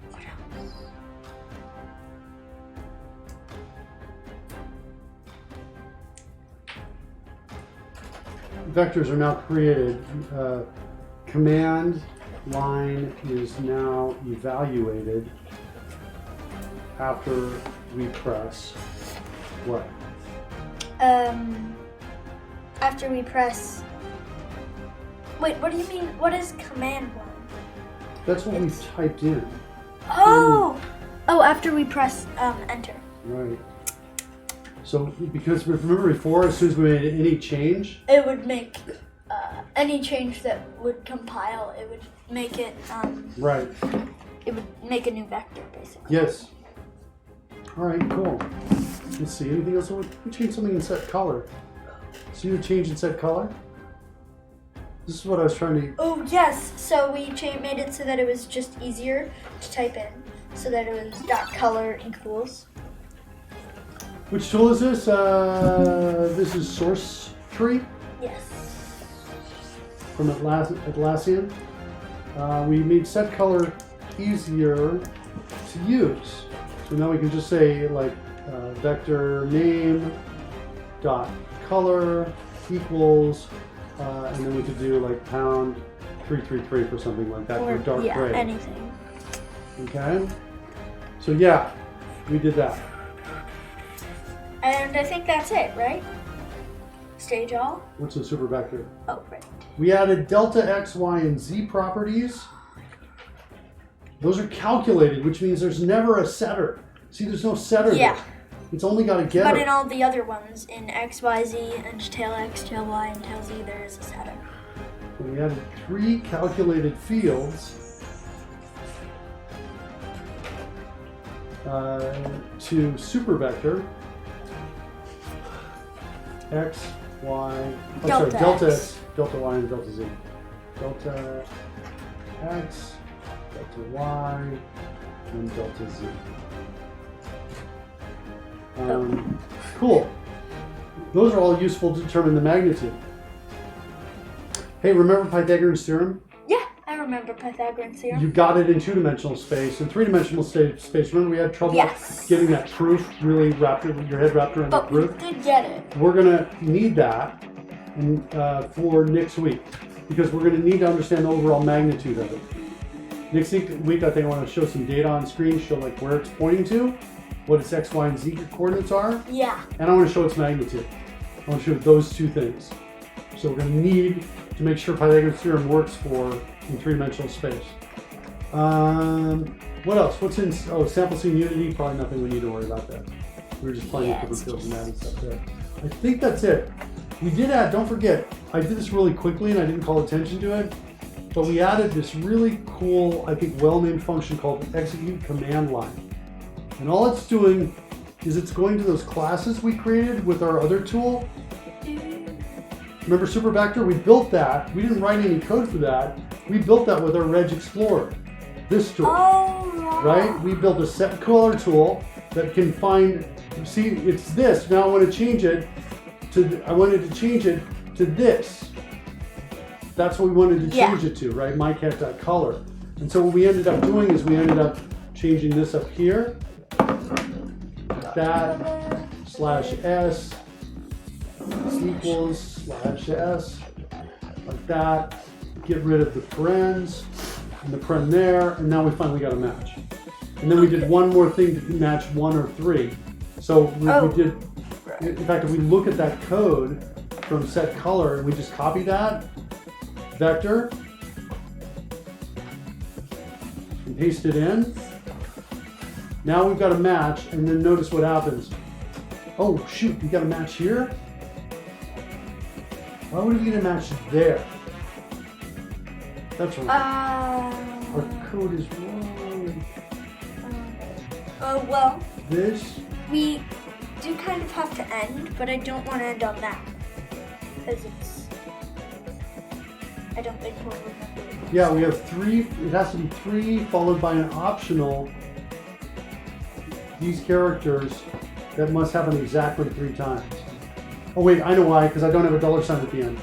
what else? Vectors are now created. Command line is now evaluated after we press what? After we press. Wait, what do you mean? What is command line? That's what we typed in. Oh! Oh, after we press enter. Right. So, because remember before, as soon as we made any change, It would make any change that would compile. It would make it. right? It would make a new vector, basically. Yes. All right, cool. Let's see. Anything else? We changed something in set color. See the change in set color? This is what I was trying to. Oh yes. So we made it so that it was just easier to type in, so that it was .color equals. Which tool is this? This is source tree Yes. from Atlassian. We made set color easier to use. So now we can just say like vector name dot color equals, and then we could do like pound 333 for something like that for dark yeah, gray. anything. Okay. So yeah, we did that. And I think that's it, right? Stage all? What's a super vector? Oh, right. We added delta X, Y, and Z properties. Those are calculated, which means there's never a setter. See, there's no setter Yeah. there. It's only got a getter. But in all the other ones, in X, Y, Z, and tail X, tail Y, and tail Z, there is a setter. So we added 3 calculated fields to super vector. X, Y, Delta delta X. X, delta Y, and delta Z. Delta X, delta Y, and delta Z. Cool. Those are all useful to determine the magnitude. Hey, remember Pythagorean's theorem? Yeah, I remember Pythagorean theorem. You got it in 2-dimensional space. In 3-dimensional space, remember we had trouble Yes. getting that proof really wrapped, your head wrapped around But the we proof? did get it. We're gonna need that for next week because we're gonna need to understand the overall magnitude of it. Next week, I think I want to show some data on screen, show like where it's pointing to, what its X, Y, and Z coordinates are, Yeah. and I want to show its magnitude. I want to show those 2 things. So we're gonna need to make sure Pythagorean's theorem works in 3-dimensional space. What else? What's in, sample scene unity? Probably nothing we need to worry about there. We were just playing Yeah, with it's different fields and that and stuff there. I think that's it. We did add, don't forget, I did this really quickly and I didn't call attention to it, but we added this really cool, I think well-named function called execute command line. And all it's doing is it's going to those classes we created with our other tool. Remember SuperVector? We built that. We didn't write any code for that. We built that with our Reg Explorer, this tool. Oh, Right? We built a set color tool that can find, see, it's this. Now I want to change it to, I wanted to change it to this. That's what we wanted to change it to, right? mycat.color. And so what we ended up doing is we ended up changing this up here. That /s equals /s, like that. Get rid of the parens and the paren there, and now we finally got a match. And then we did one more thing to match 1 or 3. So we did, in fact, if we look at that code from set color and we just copy that vector and paste it in, now we've got a match, and then notice what happens. Oh shoot, we got a match here? Why would we get a match there? That's wrong. Our code is wrong. Well, this. we do kind of have to end, but I don't want to end on that. Because I don't think we'll remember it. Yeah, we have 3. It has to be 3 followed by an optional. These characters that must happen exactly 3 times. Oh wait, I know why, because I don't have a $sign at the end.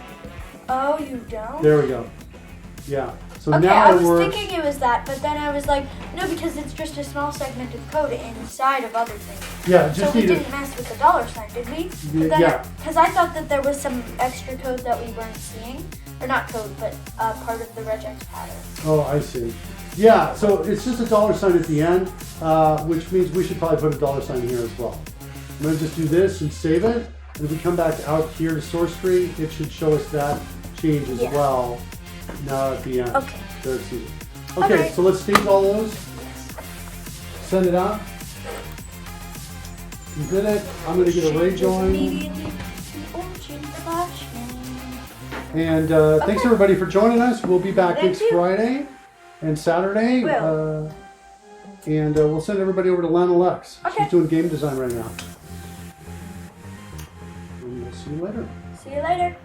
Oh, you don't? There we go. Yeah. So Okay, now I it was works. thinking it was that, but then I was like, no, because it's just a small segment of code inside of other things. Yeah, So just we need to. didn't mess with the $sign, did we? Yeah. Because I thought that there was some extra code that we weren't seeing. Or not code, but part of the regex pattern. Oh, I see. Yeah, so it's just a $sign at the end, which means we should probably put a $sign here as well. I'm going to just do this and save it. And if we come back out here to source tree, it should show us that change as well now at the end. Okay. There it's easy. Okay, Alright. so let's stage all those. Send it out. You did it. I'm going to get a ray going. And thanks everybody for joining us. We'll be back Thank next you. Friday and Saturday. Will. And we'll send everybody over to Lana Lex. Okay. She's doing game design right now. And we'll see you later. See you later.